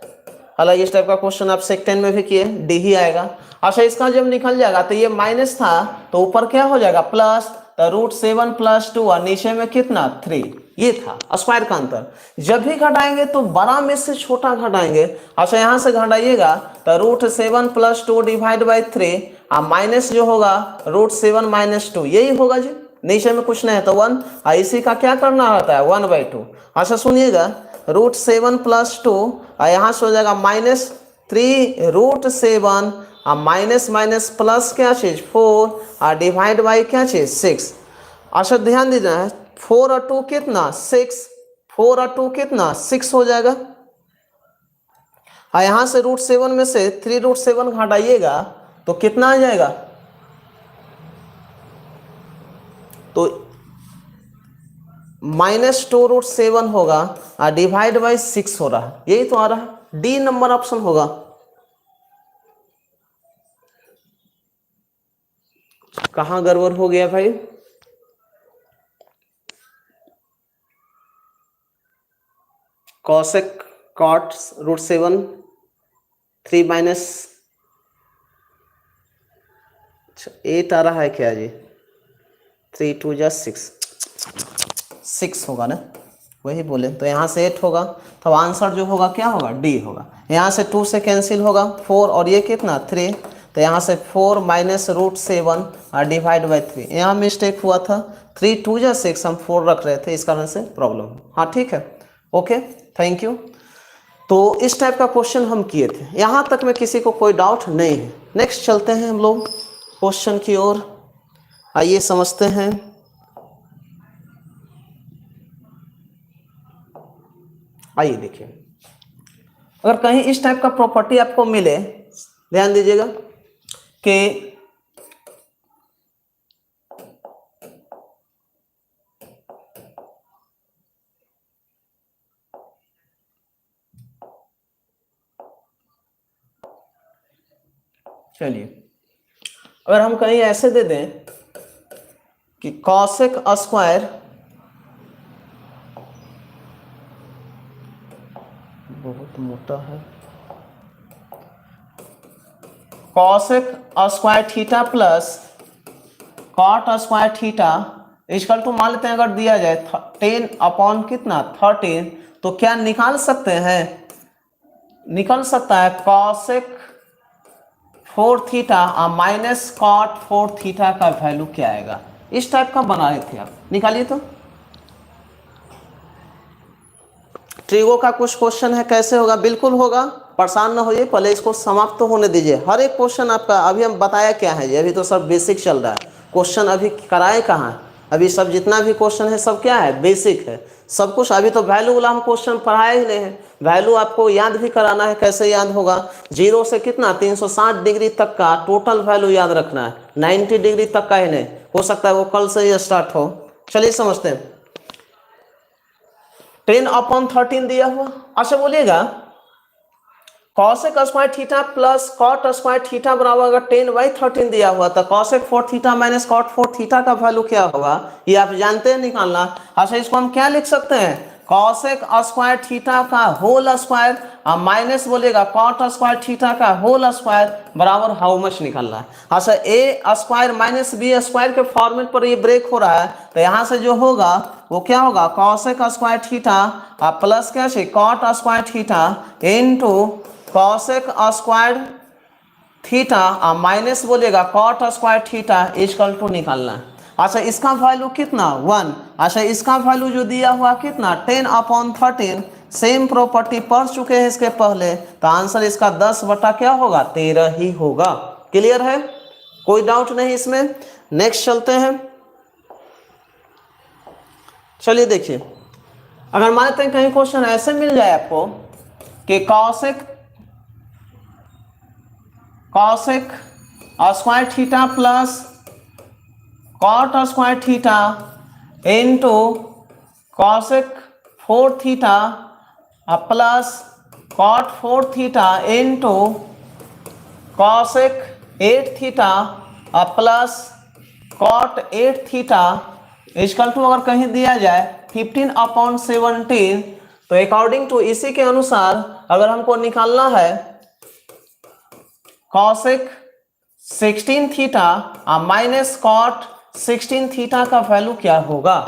हालांकि इस टाइप का क्वेश्चन आप सेक 10 में भी किए, डी ही आएगा। अच्छा इसका जब निकल जाएगा तो ये माइनस था तो ऊपर क्या हो जाएगा प्लस, तो √7 + 2 और नीचे में कितना 3, ये था स्क्वायर का अंतर। जब भी घटाएंगे तो बड़ा में से छोटा घटाएंगे। अच्छा यहाँ से घटाइएगा तो √7 + 2 डिवाइड बाई 3 और माइनस जो होगा √7 - 2 यही होगा जी, नीचे में कुछ नहीं है तो 1, इसी का क्या करना रहता है 1/2। अच्छा सुनिएगा √7 + 2 और यहाँ से हो जाएगा -3 √7 और माइनस माइनस प्लस क्या चीज 4 और डिवाइड बाई क्या चीज 6। अच्छा ध्यान दीजिए 4 और 2 कितना 6, 4 और 2 कितना 6 हो जाएगा, और यहाँ से √7 में से 3√7 घटाइएगा तो कितना आ जाएगा तो -2√7 होगा और डिवाइड बाई 6 हो रहा है, यही तो आ रहा है, डी नंबर ऑप्शन होगा। कहाँ गड़बड़ हो गया भाई? कॉसेक कॉट √7 3 माइनस 8 आ रहा है क्या जी? 3 2 जा 6 होगा ना, वही बोले। तो यहाँ से 8 होगा, तो आंसर जो होगा क्या होगा? डी होगा। यहाँ से 2 से कैंसिल होगा 4 और ये कितना 3, तो यहाँ से 4 माइनस √7 और डिवाइड बाई 3। यहाँ मिस्टेक हुआ था, 3 2 जा 6 हम 4 रख रहे थे, इस कारण से प्रॉब्लम। हाँ ठीक है, ओके, थैंक यू। तो इस टाइप का क्वेश्चन हम किए थे, यहाँ तक में किसी को कोई डाउट नहीं है। नेक्स्ट चलते हैं हम लोग क्वेश्चन की ओर, आइए समझते हैं। आइए देखिए, अगर कहीं इस टाइप का प्रॉपर्टी आपको मिले, ध्यान दीजिएगा कि चलिए, अगर हम कहीं ऐसे दे दें कि कॉसेक स्क्वायर, बहुत मोटा है, cosec square theta plus cot square theta equal to, मान लेते हैं अगर दिया जाए 10 अपॉन कितना 13, तो क्या निकाल सकते हैं? निकल सकता है कॉसेक 4 थीटा और माइनस कॉट 4 थीटा का वैल्यू क्या आएगा? इस टाइप का बना रहे थे आप, निकालिए तो। ट्रिगो का कुछ क्वेश्चन है, कैसे होगा? बिल्कुल होगा, परेशान ना होइए, पहले इसको समाप्त तो होने दीजिए। हर एक क्वेश्चन आपका अभी हम बताया क्या है जी, अभी तो सब बेसिक चल रहा है, क्वेश्चन अभी कराए कहाँ? अभी सब जितना भी क्वेश्चन है सब क्या है? बेसिक है सब कुछ। अभी तो वैल्यू वाला हम क्वेश्चन पढ़ाए ही नहीं है, वैल्यू आपको याद भी कराना है। कैसे याद होगा? 0 से कितना 360 डिग्री तक का टोटल वैल्यू याद रखना है, 90 डिग्री तक का ही नहीं, हो सकता है वो कल से ही स्टार्ट हो। चलिए समझते हैं। 10 अपॉन 13 दिया हुआ, अच्छा बोलिएगा cosec square theta plus cot square theta बराबर अगर 10/13 दिया हुआ तो cosec 4 theta minus cot 4 theta का वैल्यू क्या होगा? ये आप जानते हैं निकालना। अच्छा, इसको हम क्या लिख सकते हैं? कॉसेक स्क्वायर थीटा का होल स्क्वायर और माइनस बोलेगा कॉट स्क्वायर थीटा का होल स्क्वायर बराबर हाउ मच निकालना है। अच्छा, ए स्क्वायर माइनस बी स्क्वायर के फॉर्मेट पर ये ब्रेक हो रहा है, तो यहाँ से जो होगा वो क्या होगा? कॉसेक स्क्वायर थीटा प्लस क्या है cot square theta into cosec square theta और माइनस बोलेगा cot square theta equal to निकालना है। अच्छा, इसका वैल्यू कितना 1। अच्छा, इसका वैल्यू जो दिया हुआ कितना 10 अपॉन 13, सेम प्रॉपर्टी पढ़ चुके हैं इसके पहले, तो आंसर इसका 10 बटा क्या होगा 13 ही होगा। क्लियर है, कोई डाउट नहीं इसमें। नेक्स्ट चलते हैं। चलिए देखिए, अगर मानते हैं कहीं क्वेश्चन ऐसे मिल जाए आपको कि cosec square theta plus cot square theta into cosec 4 theta plus cot 4 theta into cosec 8 theta plus cot 8 theta equal to अगर कहीं दिया जाए 15 अपॉन 17, तो अकॉर्डिंग टू इसी के अनुसार अगर हमको निकालना है कॉसेक 16 थीटा और माइनस कॉट 16 थीटा का वैल्यू क्या होगा?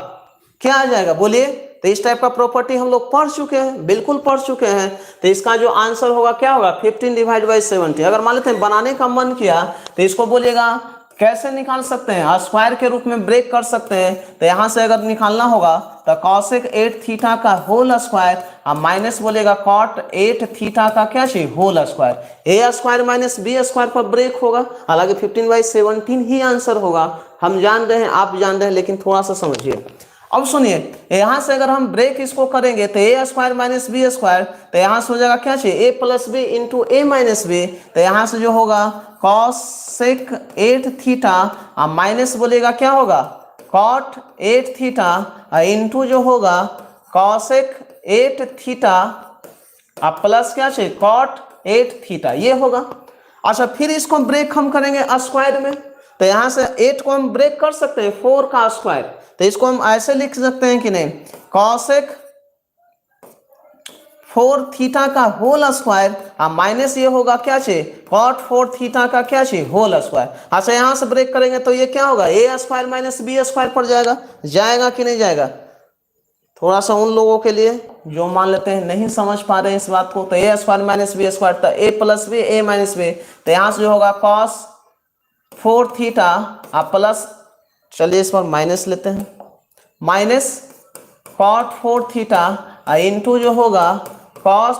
क्या आ जाएगा बोलिए? तो इस टाइप का प्रॉपर्टी हम लोग पढ़ चुके हैं, बिल्कुल पढ़ चुके हैं। तो इसका जो आंसर होगा क्या होगा 15 डिवाइड बाई 70। अगर मान लेते हैं बनाने का मन किया तो इसको बोलिएगा कैसे निकाल सकते हैं? स्क्वायर के रूप में ब्रेक कर सकते हैं। तो यहाँ से अगर निकालना होगा तो कॉसेक 8 थीटा का होल स्क्वायर और माइनस बोलेगा कॉट 8 थीटा का क्या चाहिए होल स्क्वायर। ए स्क्वायर माइनस बी स्क्वायर पर ब्रेक होगा, हालांकि 15/17 ही आंसर होगा। हम जान रहे हैं, आप जान रहे हैं, लेकिन थोड़ा सा समझिए। अब सुनिए, यहाँ से अगर हम ब्रेक इसको करेंगे तो ए स्क्वायर माइनस बी स्क्वायर, तो यहाँ से हो जाएगा क्या चाहिए ए प्लस बी इंटू ए माइनस बी। तो यहाँ से जो होगा कॉसेक 8 थीटा और माइनस बोलेगा क्या होगा कॉट 8 थीटा इंटू जो होगा कॉसेक 8 थीटा अब प्लस क्या चाहिए कॉट 8 थीटा ये होगा। अच्छा फिर इसको ब्रेक हम करेंगे स्क्वायर में, तो यहां से 8 को हम ब्रेक कर सकते हैं 4 का स्क्वायर, तो इसको हम ऐसे लिख सकते हैं कि नहीं कॉसेक 4 थीटा का होल स्क्वायर माइनस ये होगा क्या चाहिए कॉट 4 थीटा का क्या चाहिए होल स्क्वायर। अच्छा यहां से ब्रेक करेंगे तो ये क्या होगा ए स्क्वायर माइनस बी स्क्वायर पड़ जाएगा, जाएगा कि नहीं जाएगा। थोड़ा सा उन लोगों के लिए जो मान लेते हैं नहीं समझ पा रहे हैं इस बात को, तो ए स्क्वायर माइनस बी स्क्वायर तो ए प्लस बी ए माइनस बी, तो यहां से जो होगा कॉस 4 थीटा आप प्लस चलिए इस पर माइनस लेते हैं माइनस कॉट 4 थीटा इंटू जो होगा कॉस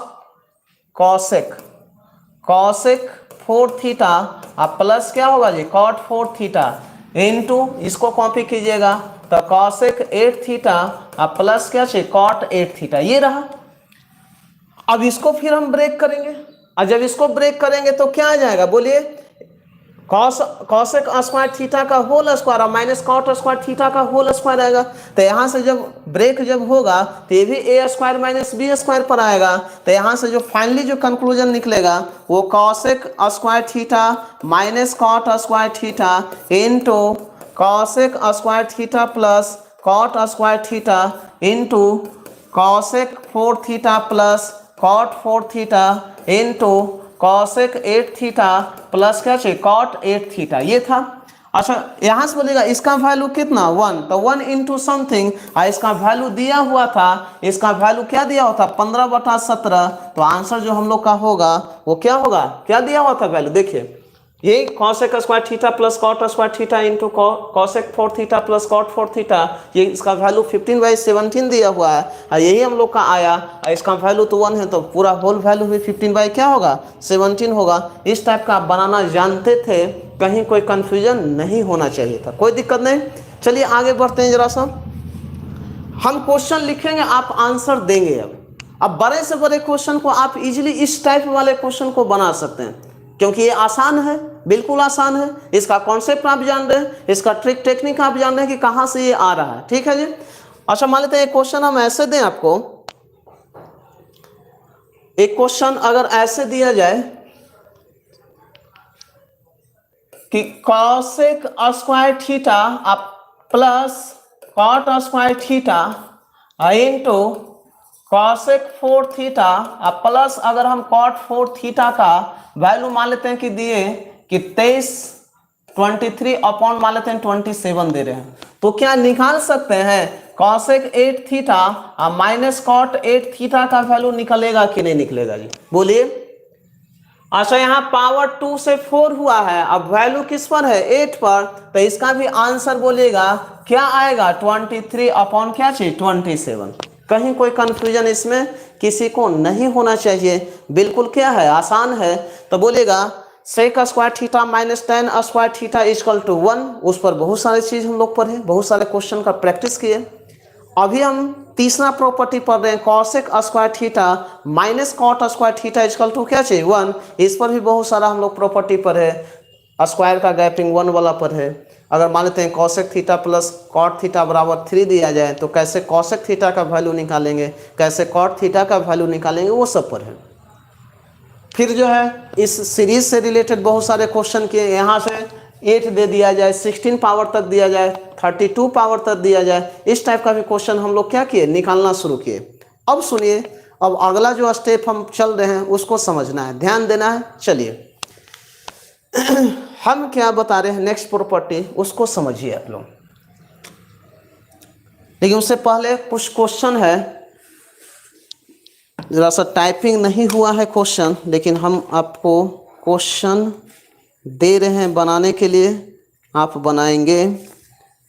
कॉसेक कॉसेक 4 थीटा अब प्लस क्या होगा जी कॉट 4 थीटा इंटू इसको कॉपी कीजिएगा तो कॉसेक 8 थीटा अब प्लस क्या चाहिए कॉट 8 थीटा ये रहा। अब इसको फिर हम ब्रेक करेंगे और जब इसको ब्रेक करेंगे तो क्या आ जाएगा बोलिए कॉसेक स्क्वायर थीटा का होल स्क्वायर और माइनस कॉट स्क्वायर थीटा का होल स्क्वायर आएगा, तो यहाँ से जब ब्रेक जब होगा तो ये भी ए स्क्वायर माइनस बी स्क्वायर पर आएगा, तो यहाँ से जो फाइनली जो कंक्लूजन निकलेगा वो cosec square theta minus cot square theta into cosec square theta plus cot square theta into cosec 4 theta plus cot 4 theta into cosec 8 theta plus क्या चाहिए कॉट 8 थीटा ये था। अच्छा यहां से बोलेगा इसका वैल्यू कितना 1, तो 1 इंटू समथिंग इसका वैल्यू दिया हुआ था, इसका वैल्यू क्या दिया हुआ था 15/17, तो आंसर जो हम लोग का होगा वो क्या होगा क्या दिया हुआ था वैल्यू देखिए ये cosec square theta plus cot square theta into cosec 4 theta plus cot 4 theta, ये इसका वैल्यू 15/17 दिया हुआ है और यही हम लोग का आया और इसका वैल्यू तो 1 है तो पूरा होल वैल्यू भी 15 क्या होगा 17 होगा। इस टाइप का आप बनाना जानते थे, कहीं कोई कंफ्यूजन नहीं होना चाहिए था, कोई दिक्कत नहीं। चलिए आगे बढ़ते हैं, जरा सा हम क्वेश्चन लिखेंगे आप आंसर देंगे। अब बड़े से बड़े क्वेश्चन को आप इजीली इस टाइप वाले क्वेश्चन को बना सकते हैं क्योंकि ये आसान है, बिल्कुल आसान है, इसका कॉन्सेप्ट आप जान रहे हैं, इसका ट्रिक टेक्निक आप जान रहे हैं कि कहां से ये आ रहा है, ठीक है जी। अच्छा मान लेते हैं एक क्वेश्चन हम ऐसे दें आपको, एक क्वेश्चन अगर ऐसे दिया जाए कि cosec square theta plus cot square theta into cosec 4 theta plus अगर हम कॉट 4 थीटा का वैल्यू मान लेते हैं कि दिए कि 23 अपॉन मान लेते हैं 27 दे रहे हैं, तो क्या निकाल सकते हैं cosec 8 theta minus cot 8 theta का वैल्यू निकलेगा कि नहीं निकलेगा जी बोलिए। अच्छा यहाँ पावर 2 से 4 हुआ है, अब वैल्यू किस पर है 8 पर, तो इसका भी आंसर बोलिएगा क्या आएगा 23 अपॉन क्या चाहिए 27। कहीं कोई कंफ्यूजन इसमें किसी को नहीं होना चाहिए, बिल्कुल क्या है आसान है। तो बोलेगा sec square theta minus tan square theta equal to 1, उस पर बहुत सारी चीज हम लोग पढ़े, बहुत सारे क्वेश्चन का प्रैक्टिस किए। अभी हम तीसरा प्रॉपर्टी पढ़ रहे हैं cosec square theta minus cot square theta equal to क्या चाहिए 1, इस पर भी बहुत सारा हम लोग प्रॉपर्टी पढ़े, स्क्वायर का गैपिंग 1 वाला पढ़े। अगर मान लेते हैं cosec theta plus cot theta बराबर 3 दिया जाए तो कैसे कॉसेक थीटा का वैल्यू निकालेंगे, कैसे कॉट थीटा का वैल्यू निकालेंगे, वो सब पढ़े। फिर जो है इस सीरीज से रिलेटेड बहुत सारे क्वेश्चन किए, यहाँ से 8 दे दिया जाए, 16 पावर तक दिया जाए, 32 पावर तक दिया जाए, इस टाइप का भी क्वेश्चन हम लोग क्या किए निकालना शुरू किए। अब सुनिए, अब अगला जो स्टेप हम चल रहे हैं उसको समझना है, ध्यान देना है। चलिए हम क्या बता रहे हैं नेक्स्ट प्रॉपर्टी उसको समझिए आप लोग, लेकिन उससे पहले कुछ क्वेश्चन है, जरा सा टाइपिंग नहीं हुआ है क्वेश्चन, लेकिन हम आपको क्वेश्चन दे रहे हैं बनाने के लिए, आप बनाएंगे,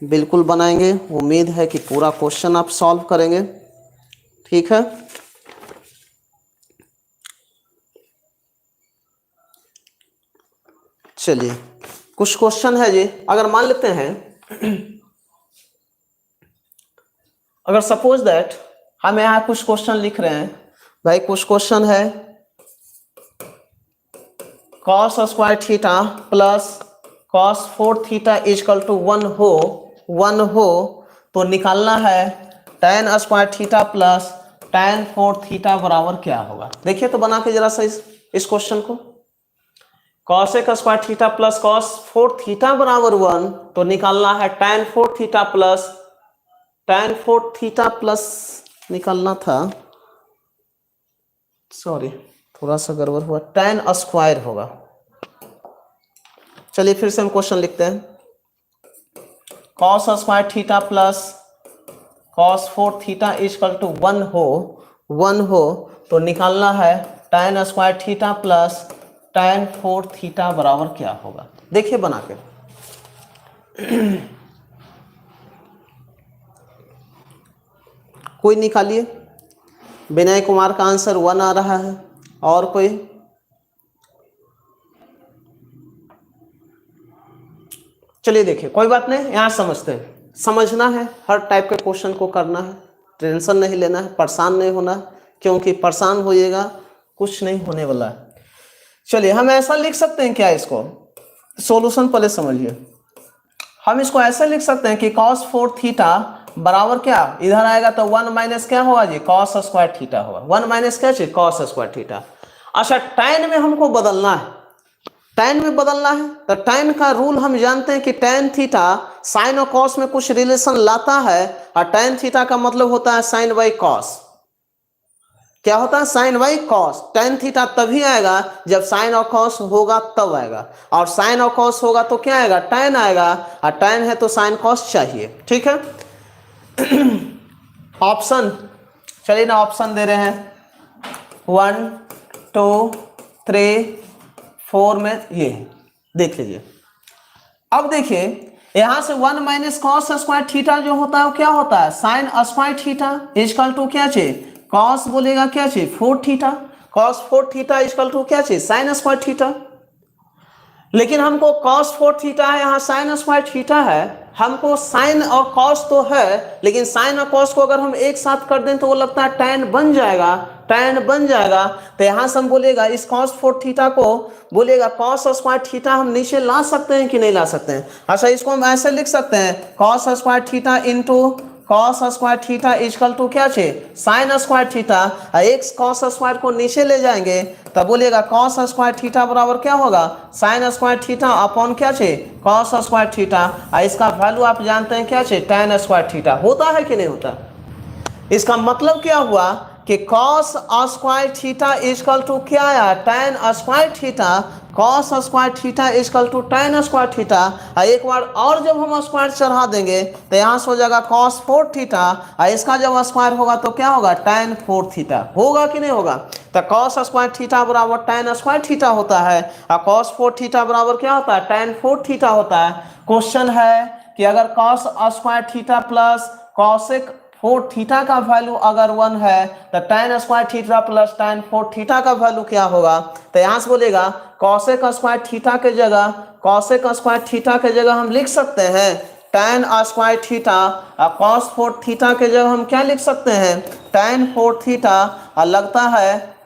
बिल्कुल बनाएंगे। उम्मीद है कि पूरा क्वेश्चन आप सॉल्व करेंगे, ठीक है। चलिए कुछ क्वेश्चन है जी, अगर मान लेते हैं अगर सपोज दैट हम यहाँ कुछ क्वेश्चन लिख रहे हैं, भाई कुछ क्वेश्चन है cos square theta plus cos 4 theta equal to 1 हो, 1 हो तो निकालना है tan square theta plus tan 4 theta बराबर क्या होगा। देखिए तो बना के जरा सा इस क्वेश्चन को। cosec square theta plus cos 4 theta बराबर 1 तो निकालना है tan 4 थीटा प्लस निकालना था, सॉरी थोड़ा सा गड़बड़ हुआ, tan स्क्वायर होगा। चलिए फिर से हम क्वेश्चन लिखते हैं। cos square theta plus cos 4 theta equal to 1 हो तो निकालना है tan square theta plus tan 4 theta बराबर क्या होगा। देखिए बना के कोई निकालिए। विनय कुमार का आंसर 1 आ रहा है, और कोई? चलिए देखिए कोई बात नहीं, यहां समझते हैं। समझना है, हर टाइप के क्वेश्चन को करना है, टेंशन नहीं लेना है, परेशान नहीं होना, क्योंकि परेशान होइएगा कुछ नहीं होने वाला है। चलिए हम ऐसा लिख सकते हैं क्या, इसको सॉल्यूशन पहले समझिए। हम इसको ऐसे लिख सकते हैं कि cos 4 थीटा बराबर क्या, इधर आएगा तो 1 माइनस क्या होगा जी, cos स्क्वायर थीटा होगा। 1 माइनस क्या चाहिए, cos स्क्वायर थीटा। अच्छा tan में हमको बदलना है, tan में बदलना है तो tan का रूल हम जानते हैं कि tan थीटा साइन और cos में कुछ रिलेशन लाता है, और tan थीटा का मतलब होता है साइन बाई cos। क्या होता है, sine by cos. tan theta तभी आएगा जब साइन और कॉस होगा तब आएगा, और साइन और कॉस होगा तो क्या आएगा, tan आएगा, और tan है तो साइन कॉस चाहिए। ठीक है। ऑप्शन, चलिए ना ऑप्शन दे रहे हैं 1 2 3 4 में, ये देख लीजिए। अब देखिए यहां से 1 माइनस कॉस स्क्वायर थीटा जो होता है वो क्या होता है, sine square theta equal to क्या चाहिए, कॉस बोलेगा क्या चाहिए 4 theta, cos 4 theta equal to क्या चाहिए, साइन स्क्वायर थीटा। लेकिन हमको cos 4 थीटा है, यहाँ साइन स्क्वायर थीटा है, हमको साइन और cos तो है, लेकिन साइन और cos को अगर हम एक साथ कर दें तो वो लगता है tan बन जाएगा, tan बन जाएगा। तो यहाँ से हम बोलेगा इस cos 4 थीटा को बोलेगा cos स्क्वायर थीटा हम नीचे ला सकते हैं कि नहीं ला सकते हैं। अच्छा इसको हम ऐसे लिख सकते हैं cos square theta into cos square theta equal to क्या चाहिए, साइन स्क्वायर थीटा। एक cos स्क्वायर को नीचे ले जाएंगे तब बोलेगा cos स्क्वायर थीटा बराबर क्या होगा, साइन स्क्वायर थीटा अपॉन क्या चाहिए, cos स्क्वायर थीटा। इसका वैल्यू आप जानते हैं क्या चाहिए, tan स्क्वायर थीटा। होता है कि नहीं होता। इसका मतलब क्या हुआ कि cos square theta equal to क्या आया, tan square theta, cos square theta equal to tan square theta. एक बार और जब हम स्क्वायर चढ़ा देंगे तो यहाँ से हो जाएगा cos 4 थीटा, इसका जब स्क्वायर होगा तो क्या होगा, tan 4 थीटा। होगा कि नहीं होगा। तो cos स्क्वायर थीटा बराबर tan स्क्वायर थीटा होता है, और cos 4 थीटा बराबर क्या होता है, tan 4 थीटा होता है। क्वेश्चन है कि अगर cos square theta plus cosec 4 theta का वैल्यू अगर 1 है तो tan square theta plus tan 4 theta का वैल्यू क्या होगा। तो यहां से बोलेगा cosec स्क्वायर थीटा के जगह, cosec स्क्वायर थीटा के जगह हम लिख सकते हैं tan स्क्वायर थीटा, और cos 4 थीटा के जगह हम क्या लिख सकते हैं, tan 4 थीटा। और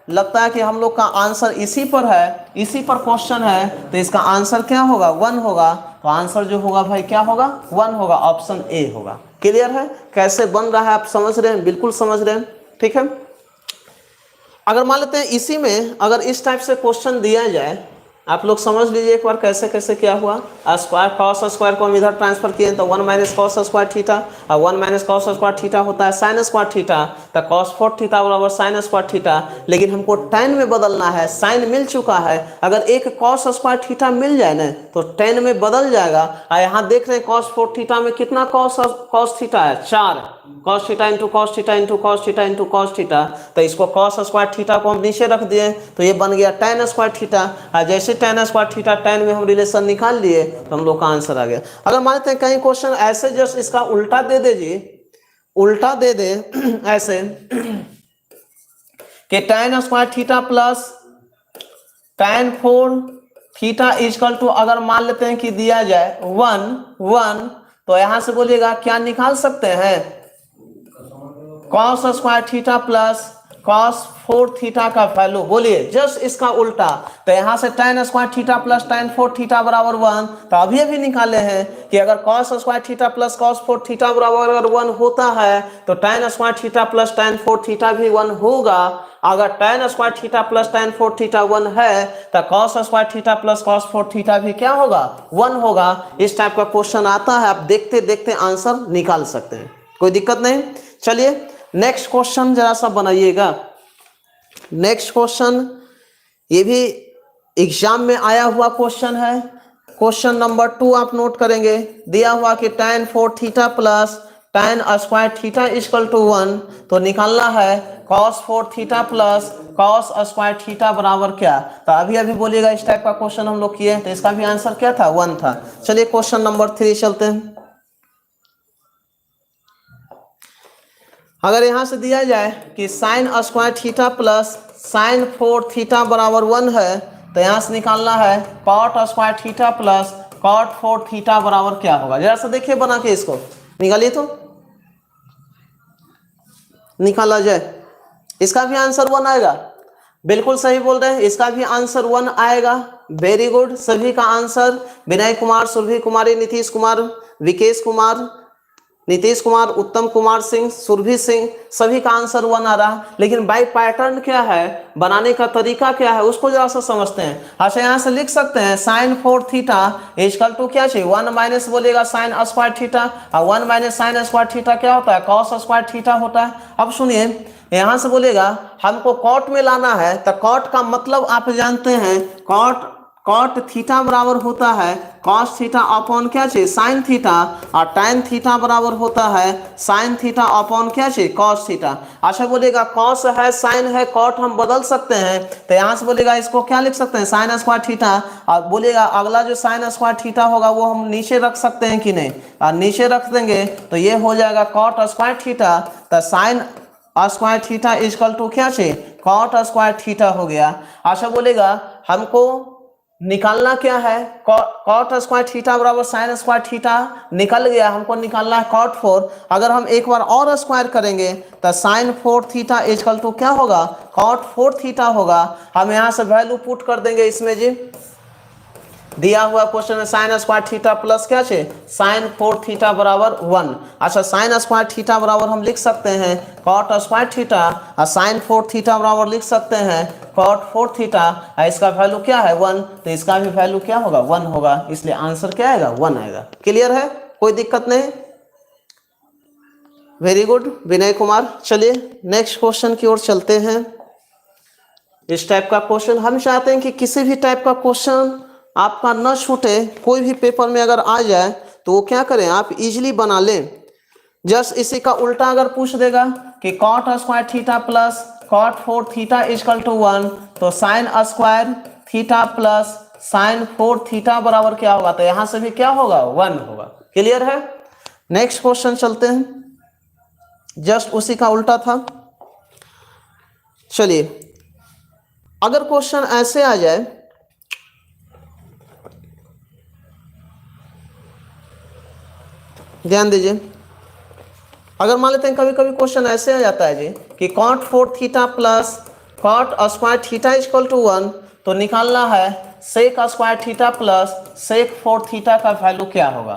लगता है कि हम लोग का आंसर इसी पर है, इसी पर क्वेश्चन है, तो इसका आंसर क्या होगा, 1 होगा। तो आंसर जो होगा भाई क्या होगा, 1 होगा, ऑप्शन ए होगा। क्लियर है कैसे बन रहा है, आप समझ रहे हैं, बिल्कुल समझ रहे हैं। ठीक है। अगर मान लेते हैं इसी में अगर इस टाइप से क्वेश्चन दिया जाए, आप लोग समझ लीजिए एक बार कैसे कैसे क्या हुआ। स्क्वायर cos स्क्वायर को हम इधर ट्रांसफर किए तो 1 माइनस cos स्क्वायर थीटा, और 1 माइनस cos स्क्वायर थीटा होता है साइन स्क्वायर थीटा, तो cos 4 थीटा बराबर साइन स्क्वायर थीटा। लेकिन हमको tan में बदलना है, साइन मिल चुका है, अगर एक cos स्क्वायर थीटा मिल जाए ना तो tan में बदल जाएगा। और यहाँ देख रहे हैं cos 4 थीटा में कितना cos थीटा है, 4 cos theta into cos theta into cos theta into cos theta. तो इसको cos स्क्वायर थीटा को हम नीचे रख दिए तो ये बन गया tan स्क्वायर थीटा। जैसे tan स्क्वायर थीटा tan में हम रिलेशन निकाल लिए तो हम लोग का आंसर आ गया। अगर मानते हैं कहीं क्वेश्चन ऐसे जस्ट इसका उल्टा दे दे जी, उल्टा दे दे ऐसे कि tan square theta plus tan 4 theta equal to अगर मान लेते हैं कि दिया जाए 1 तो यहां से बोलिएगा क्या निकाल सकते हैं, cos square theta plus cos 4 theta का वैल्यू, बोलिए जस्ट इसका उल्टा। तो यहाँ से tan square theta plus tan 4 theta बराबर 1, तो अभी अभी निकाले हैं कि अगर cos square theta plus cos 4 theta बराबर अगर 1 होता है तो tan square theta plus tan 4 theta भी 1 होगा। अगर tan square theta plus tan 4 theta 1 है तो cos square theta plus cos 4 theta भी क्या होगा, 1 होगा। इस टाइप का क्वेश्चन आता है, आप देखते देखते आंसर निकाल सकते हैं, कोई दिक्कत नहीं। चलिए नेक्स्ट क्वेश्चन जरा सा बनाइएगा। नेक्स्ट क्वेश्चन ये भी एग्जाम में आया हुआ क्वेश्चन है। क्वेश्चन नंबर 2 आप नोट करेंगे, दिया हुआ कि tan 4 theta plus tan square theta equal to 1, तो निकालना है cos 4 theta plus cos square theta बराबर क्या। तो अभी अभी बोलिएगा, इस टाइप का क्वेश्चन हम लोग किए, तो इसका भी आंसर क्या था, 1 था। चलिए क्वेश्चन नंबर 3 चलते हैं। अगर यहां से दिया जाए कि sine square theta plus sine 4 theta बराबर 1 है, तो यहां से निकालना है cot square theta plus cot 4 theta बराबर क्या होगा। जरा सा देखिए बना के, इसको निकालिए तो निकाला जाए। इसका भी आंसर 1 आएगा, बिल्कुल सही बोल रहे हैं, इसका भी आंसर 1 आएगा। वेरी गुड, सभी का आंसर विनय कुमार, सुरभि कुमारी, नीतीश कुमार, विकेश कुमार, नीतीश कुमार, उत्तम कुमार सिंह, सुरभि सिंह, सभी का आंसर 1 आ रहा। लेकिन बाई पैटर्न क्या है, बनाने का तरीका क्या है, उसको जरा सा समझते हैं। अच्छा यहाँ से लिख सकते हैं साइन 4 थीटा इक्वल टू क्या चाहिए, 1 माइनस बोलेगा साइन स्क्वायर थीटा, और 1 माइनस साइन स्क्वायर थीटा क्या होता है, कॉस स्क्वायर थीटा होता है। अब सुनिए यहां से बोलेगा हमको कॉट में लाना है, तो कॉट का मतलब आप जानते हैं, कॉट थीटा बराबर होता है कॉस थीटा अपॉन क्या चाहिए, साइन थीटा, और टैन थीटा बराबर होता है साइन थीटा अपॉन क्या चाहिए, कॉस थीटा। अच्छा बोलेगा कॉस है, साइन है, कॉट हम बदल सकते हैं, तो यहाँ से बोलेगा इसको क्या लिख सकते हैं, साइन स्क्वायर थीटा, और बोलेगा अगला जो साइन स्क्वायर थीटा होगा वो हम नीचे रख सकते हैं कि नहीं, और नीचे रख देंगे तो ये हो जाएगा कॉट स्क्वायर थीटा, तो sine square theta equal to क्या चाहिए, कॉट स्क्वायर थीटा हो गया। अच्छा बोलेगा हमको निकालना क्या है, कॉट स्क्वायर थीटा बराबर साइन स्क्वायर थीटा निकल गया, हमको निकालना है कॉट 4। अगर हम एक बार और स्क्वायर करेंगे तो साइन 4 थीटा इक्वल टू क्या होगा, कॉट 4 थीटा होगा। हम यहाँ से वैल्यू पुट कर देंगे इसमें जी, दिया हुआ क्वेश्चन में साइन स्क्वायर थीटा प्लस क्या है, साइन 4 थीटा बराबर 1। अच्छा साइन स्क्वायर थीटा बराबर हम लिख सकते हैं कॉट स्क्वायर थीटा, और साइन 4 थीटा बराबर लिख सकते हैं कॉट 4 थीटा, इसका वैल्यू क्या है 1, तो इसका भी वैल्यू क्या होगा 1 होगा, इसलिए आंसर क्या आएगा 1 आएगा। क्लियर है, कोई दिक्कत नहीं। Very good Vinay Kumar. चलिए नेक्स्ट क्वेश्चन की ओर चलते हैं। इस टाइप का क्वेश्चन हम चाहते हैं कि किसी भी टाइप का क्वेश्चन आपका न छूटे, कोई भी पेपर में अगर आ जाए तो वो क्या करें, आप इजीली बना लें। जस्ट इसी का उल्टा अगर पूछ देगा कि cot square theta plus cot 4 theta equal to 1, तो sine square theta plus sine 4 theta बराबर क्या होगा, तो यहां से भी क्या होगा 1 होगा। क्लियर है, नेक्स्ट क्वेश्चन चलते हैं, जस्ट उसी का उल्टा था। चलिए अगर क्वेश्चन ऐसे आ जाए, ध्यान दीजिए, अगर मान लेते हैं कभी कभी क्वेश्चन ऐसे आ जाता है जी कि cot 4 theta plus cot square theta equal to 1, तो निकालना है sec square theta plus sec 4 theta का वैल्यू क्या होगा।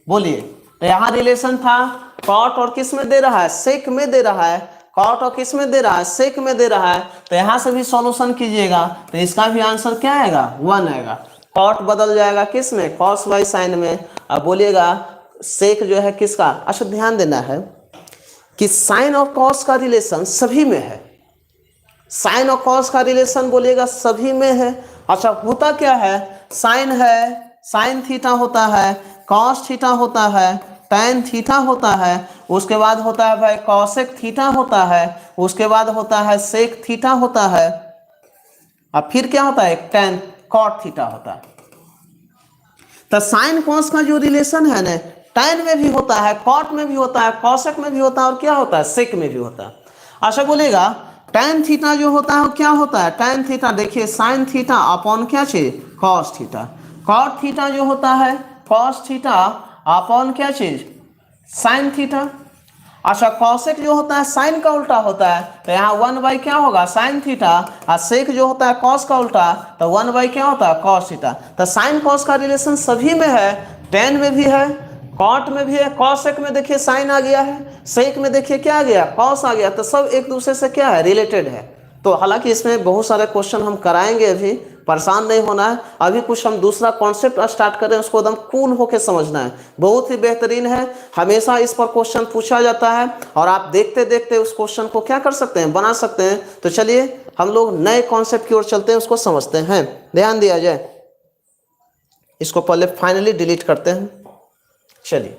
बोलिए, तो यहाँ रिलेशन था कॉट और किस में दे रहा है, सेक में दे रहा है, कॉट और किस में दे रहा है, सेक में दे रहा है, तो यहाँ से भी सॉल्यूशन कीजिएगा तो इसका भी आंसर क्या आएगा 1 आएगा। कॉट बदल जाएगा किस में, कॉस बाई साइन में। अब बोलिएगा सेक जो है किसका, अच्छा ध्यान देना है कि साइन और कॉस का रिलेशन सभी में है, साइन और कॉस का रिलेशन बोलिएगा सभी में है। अच्छा होता क्या है, साइन है, साइन थीटा होता है, कॉस थीटा होता है, टैन थीटा होता है, उसके बाद होता है भाई कॉसेक थीटा होता है, उसके बाद होता है सेक थीटा होता है, अब फिर क्या होता है टैन कॉट थीटा होता है। तो साइन कॉस का जो रिलेशन है ना, टैन में भी होता है, कॉट में भी होता है, कॉसेक में भी होता है, और क्या होता है सेक में भी होता है। अच्छा बोलेगा टैन थीटा जो होता है वो क्या होता है, टैन थीटा देखिए साइन थीटा अपॉन क्या चीज कॉस थीटा, कॉट थीटा जो होता है कॉस थीटा अपॉन क्या चीज साइन थीटा। अच्छा कॉसेक जो होता है साइन का उल्टा होता है, तो यहाँ 1 क्या होगा साइन थीटा, और सेक जो होता है कॉस का उल्टा, तो 1 क्या होता है कॉस थीटा। तो साइन कॉस का रिलेशन सभी में है, टेन में भी है, कॉट में भी है, कॉसेक में देखिए साइन आ गया है, सेक में देखिए क्या आ गया कॉस आ गया, तो सब एक दूसरे से क्या है रिलेटेड है। तो हालांकि इसमें बहुत सारे क्वेश्चन हम कराएंगे, अभी परेशान नहीं होना है। अभी कुछ हम दूसरा कॉन्सेप्ट स्टार्ट करें, उसको एकदम कूल होकर समझना है, बहुत ही बेहतरीन है। हमेशा इस पर क्वेश्चन पूछा जाता है और आप देखते देखते उस क्वेश्चन को क्या कर सकते हैं बना सकते हैं। तो चलिए हम लोग नए कॉन्सेप्ट की ओर चलते हैं, उसको समझते हैं। ध्यान दिया जाए, इसको पहले फाइनली डिलीट करते हैं। चलिए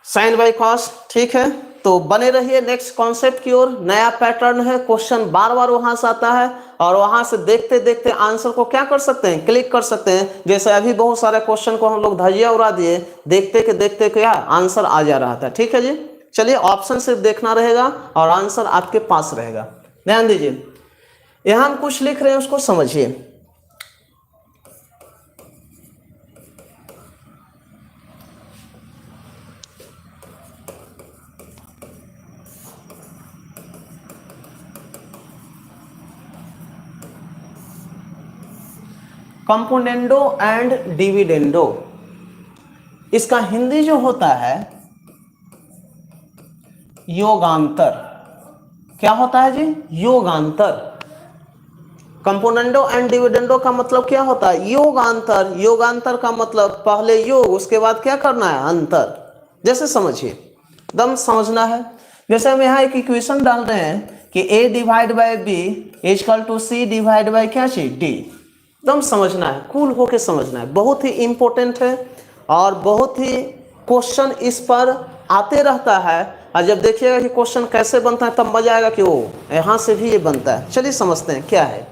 साइन बाई कॉस, ठीक है, तो बने रहिए नेक्स्ट कॉन्सेप्ट की ओर। नया पैटर्न है, क्वेश्चन बार बार वहां से आता है और वहां से देखते देखते आंसर को क्या कर सकते हैं क्लिक कर सकते हैं। जैसे अभी बहुत सारे क्वेश्चन को हम लोग धजिया उड़ा दिए, देखते के देखते क्या आंसर आ जा रहा था। ठीक है जी, चलिए ऑप्शन सिर्फ देखना रहेगा और आंसर आपके पास रहेगा। ध्यान दीजिए, यहां हम कुछ लिख रहे हैं उसको समझिए। कंपोनेंडो एंड डिविडेंडो, इसका हिंदी जो होता है योगांतर। क्या होता है जी योगांतर। कंपोनेंडो एंड डिविडेंडो का मतलब क्या होता है योगांतर। योगांतर का मतलब पहले योग उसके बाद क्या करना है अंतर। जैसे समझिए, एकदम समझना है। जैसे हम यहाँ एक इक्वेशन डाल रहे हैं कि a divide by B equal to C divide by क्या चीज डी। एकदम समझना है, कूल होके समझना है, बहुत ही इंपॉर्टेंट है और बहुत ही क्वेश्चन इस पर आते रहता है। और जब देखिएगा कि क्वेश्चन कैसे बनता है तब मजा आएगा कि वो यहाँ से भी ये बनता है। चलिए समझते हैं क्या है।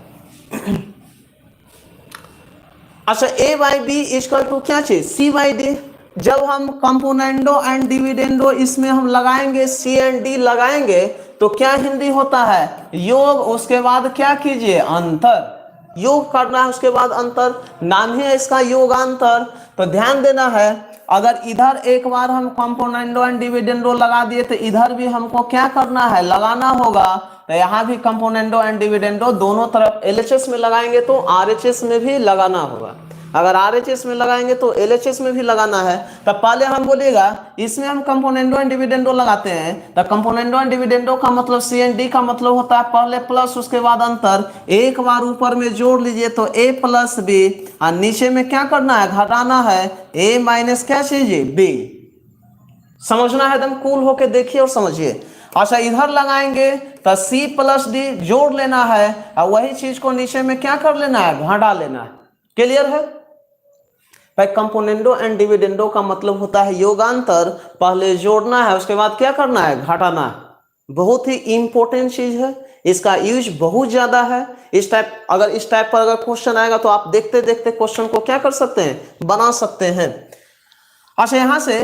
अच्छा a by B equal to क्या चीज सी बाई डी। जब हम कंपोनेंडो एंड डिविडेंडो इसमें हम लगाएंगे सी एंड डी लगाएंगे तो क्या हिंदी होता है योग, उसके बाद क्या कीजिए अंतर। योग करना है उसके बाद अंतर, नाम ही है इसका योगांतर। तो ध्यान देना है, अगर इधर एक बार हम कंपोनेंडो एंड डिविडेंडो लगा दिए तो इधर भी हमको क्या करना है लगाना होगा। तो यहाँ भी कंपोनेंडो एंड डिविडेंडो दोनों तरफ एलएचएस में लगाएंगे तो आरएचएस में भी लगाना होगा। अगर आरएचएस में लगाएंगे तो एलएचएस में भी लगाना है। तो पहले हम बोलिएगा इसमें हम कंपोनेंडो एंड डिविडेंडो लगाते हैं, तो कंपोनेंडो एंड डिविडेंडो का मतलब सी एंड डी का मतलब होता है पहले प्लस उसके बाद अंतर। एक बार ऊपर में जोड़ लीजिए तो a प्लस बी और नीचे में क्या करना है घटाना है a माइनस क्या चीज बी। समझना है, एकदम कूल होके देखिए और समझिए। अच्छा इधर लगाएंगे तो c प्लस डी जोड़ लेना है और वही चीज को नीचे में क्या कर लेना है घटा लेना है। क्लियर है भाई। कंपोनेंडो एंड डिविडेंडो का मतलब होता है योगांतर, पहले जोड़ना है उसके बाद क्या करना है घटाना है। बहुत ही इंपॉर्टेंट चीज है, इसका यूज बहुत ज्यादा है। इस टाइप पर अगर क्वेश्चन आएगा तो आप देखते देखते क्वेश्चन को क्या कर सकते हैं बना सकते हैं। अच्छा यहां से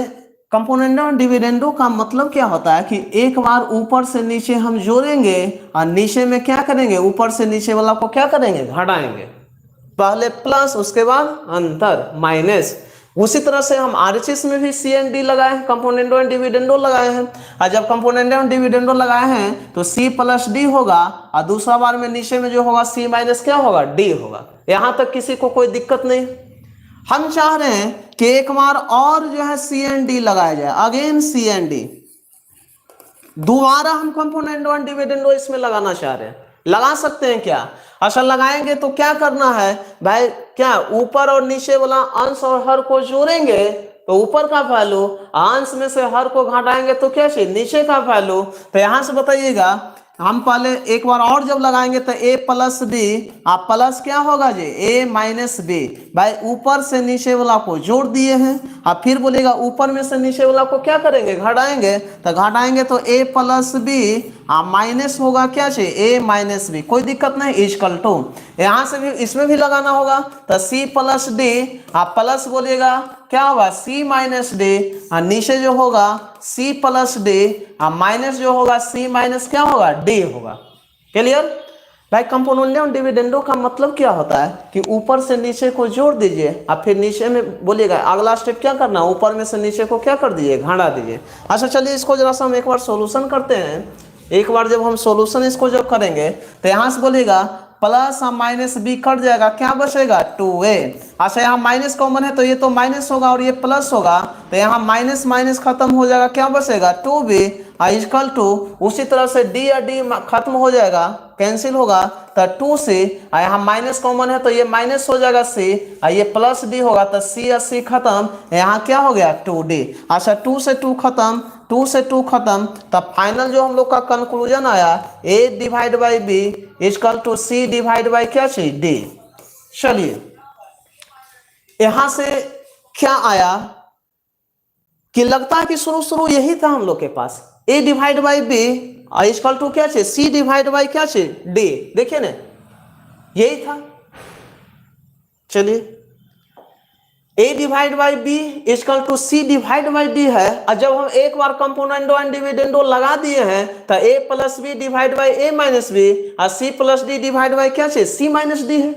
कंपोनेंडो एंड डिविडेंडो का मतलब क्या होता है कि एक बार ऊपर से नीचे हम जोड़ेंगे और नीचे में क्या करेंगे ऊपर से नीचे वाला को क्या करेंगे घटाएंगे। पहले प्लस उसके बाद अंतर माइनस। उसी तरह से हम आरएचएस में भी सी एंड डी लगाए हैं, कंपोनेंडो एंड डिविडेंडो लगाए हैं। और जब कंपोनेंडो एंड डिविडेंडो लगाए हैं तो सी प्लस डी होगा और दूसरा बार में नीचे में जो होगा सी माइनस क्या होगा डी होगा। यहां तक किसी को कोई दिक्कत नहीं। हम चाह रहे हैं कि एक बार और जो है सी एंड डी लगाया जाए, अगेन सी एंड डी। दोबारा हम कंपोनेंडो एंड डिविडेंडो इसमें लगाना चाह रहे हैं, लगा सकते हैं क्या। अच्छा लगाएंगे तो क्या करना है भाई, क्या ऊपर और नीचे वाला अंश और हर को जोड़ेंगे तो ऊपर का वैल्यू, अंश में से हर को घटाएंगे तो क्या चाहिए नीचे का वैल्यू। तो यहां से बताइएगा हम पहले एक बार और जब लगाएंगे तो a प्लस बी, आप प्लस क्या होगा जी a माइनस बी। भाई ऊपर से नीचे वाला को जोड़ दिए हैं, आप फिर बोलेगा ऊपर में से नीचे वाला को क्या करेंगे घटाएंगे। तो घटाएंगे तो a प्लस बी माइनस होगा क्या चाहिए a माइनस बी, कोई दिक्कत नहीं इजकल टू। यहां से भी इसमें भी लगाना होगा तो c प्लस डी, आप प्लस बोलिएगा क्या होगा c माइनस डी और नीचे जो होगा c प्लस डी माइनस जो होगा c माइनस क्या होगा d होगा। क्लियर। भाई कंपोनेंडो और डिविडेंडो का मतलब क्या होता है कि ऊपर से नीचे को जोड़ दीजिए और फिर नीचे में बोलिएगा अगला स्टेप क्या करना है, ऊपर में से नीचे को क्या कर दीजिए, घटा दीजिए। अच्छा चलिए इसको जरा सा हम एक बार सॉल्यूशन करते हैं। एक बार जब हम सॉल्यूशन इसको जब करेंगे तो यहाँ से बोलिएगा प्लस और माइनस बी कट जाएगा, क्या बचेगा 2a। अच्छा यहाँ माइनस कॉमन है तो ये तो माइनस होगा और ये प्लस होगा, तो यहाँ माइनस माइनस खत्म हो जाएगा, क्या बचेगा 2b इक्वल टू, उसी तरह से d या d खत्म हो जाएगा, कैंसिल होगा तो 2c, यहाँ माइनस कॉमन है तो ये माइनस हो जाएगा c, ये प्लस d होगा तो c या c खत्म, यहाँ क्या हो गया 2d। अच्छा 2 से 2 खत्म, 2 से 2 खत्म, तब फाइनल जो हम लोग का कंक्लूजन आया a divide by b equal to c divide by क्या चीज d। चलिए यहां से क्या आया कि लगता है कि शुरू यही था हम लोग के पास, a divide by b equal to क्या चीज c डिवाइड बाई क्या चीज d। देखिए ना यही था। चलिए a divide by b equal to c divide by d है, और जब हम एक बार कंपोनेंडो एंड डिविडेंडो लगा दिए हैं तो a plus B divide by a minus B और c plus D divide by क्या चीज c माइनस डी है।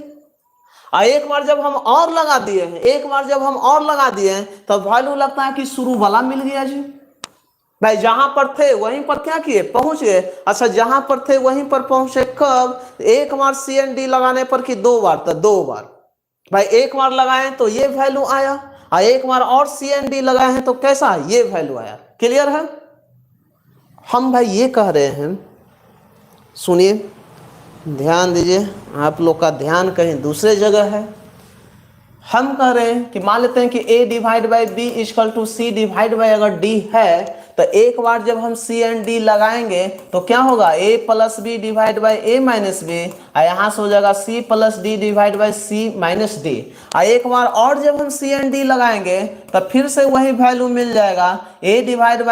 और एक बार जब हम और लगा दिए हैं, एक बार जब हम और लगा दिए हैं तो वैल्यू लगता है कि शुरू वाला मिल गया जी। भाई जहां पर थे वहीं पर क्या किए, पहुंच गए। अच्छा जहां पर थे वहीं पर पहुंचे कब, एक बार सी एंड डी लगाने पर कि 2 बार, तो 2 बार। भाई एक बार लगाए तो ये वैल्यू आया, और एक बार और सी एंड डी लगाए हैं तो कैसा ये वैल्यू आया। क्लियर है। हम भाई ये कह रहे हैं, सुनिए ध्यान दीजिए, आप लोग का ध्यान कहीं दूसरे जगह है। हम कह रहे हैं कि मान लेते हैं कि a divide by B equal to C divide by अगर d है, तो एक बार जब हम c एंड d लगाएंगे तो क्या होगा a plus B divide by a minus B, यहाँ से हो जाएगा c plus D divide by c minus D. एक बार और जब हम c एंड d लगाएंगे तो फिर से वही वैल्यू मिल जाएगा a divide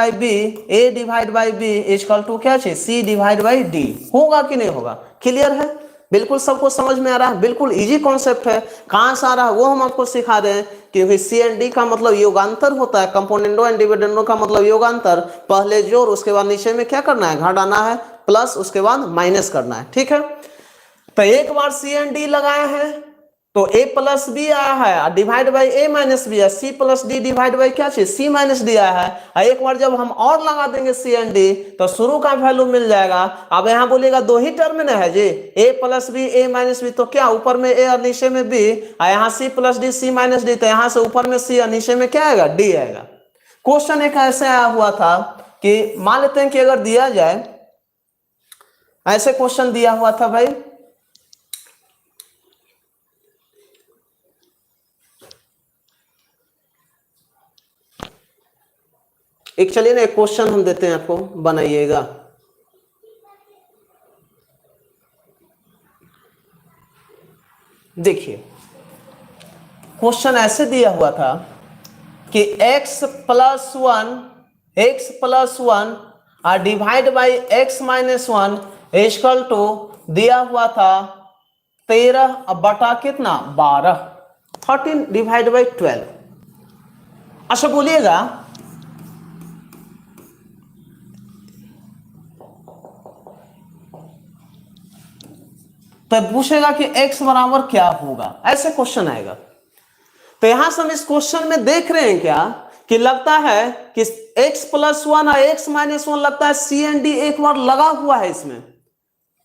by B equal to क्या चीज c डिवाइड बाई d। होगा कि नहीं होगा। क्लियर है। बिल्कुल सबको समझ में आ रहा है, बिल्कुल इजी कॉन्सेप्ट है। कहां से आ रहा है वो हम आपको सिखा रहे हैं, क्योंकि सी एंड डी का मतलब योगांतर होता है, कंपोनेंडो एंड डिविडेंडो का मतलब योगांतर। पहले जोड़, उसके बाद नीचे में क्या करना है, घटाना है, प्लस उसके बाद माइनस करना है। ठीक है। तो एक बार सी एंड डी लगाए हैं तो a प्लस बी आया है divide by a minus B है, c plus D divide by क्या चीज c माइनस डी आया है। एक बार जब हम और लगा देंगे c एंड d तो शुरू का वैल्यू मिल जाएगा। अब यहाँ बोलेगा दो ही टर्म में है जी, a plus B a minus B, तो क्या ऊपर में a और नीचे में b, यहाँ c plus D c minus D, तो यहाँ से ऊपर में c और नीचे में क्या आएगा d आएगा। क्वेश्चन एक ऐसे आया हुआ था कि मान लेते हैं कि अगर दिया जाए, ऐसे क्वेश्चन दिया हुआ था भाई, एक चलिए ना एक क्वेश्चन हम देते हैं आपको, बनाइएगा। देखिए क्वेश्चन ऐसे दिया हुआ था कि x plus one divide by x minus 1 equal to दिया हुआ था 13 बटा कितना 12, 13 डिवाइड बाई 12। अच्छा बोलिएगा तो पूछेगा कि x बराबर क्या होगा, ऐसे क्वेश्चन आएगा। तो यहां से हम इस क्वेश्चन में देख रहे हैं क्या कि लगता है कि x प्लस 1 और x माइनस 1 लगता है c एंड d एक बार लगा हुआ है, इसमें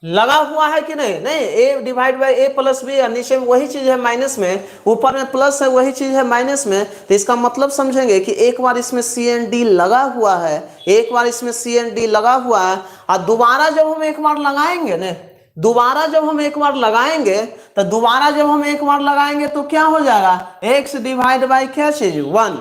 लगा हुआ है कि नहीं, नहीं a divide by a plus B, नीचे में वही चीज है माइनस में, ऊपर में प्लस है वही चीज है माइनस में। तो इसका मतलब समझेंगे कि एक बार इसमें c एंड d लगा हुआ है, एक बार इसमें c एंड d लगा हुआ है, और दोबारा जब हम एक बार लगाएंगे ना, दोबारा जब हम एक बार लगाएंगे तो दोबारा जब हम एक बार लगाएंगे तो क्या हो जाएगा x डिवाइड बाई क्या चीज 1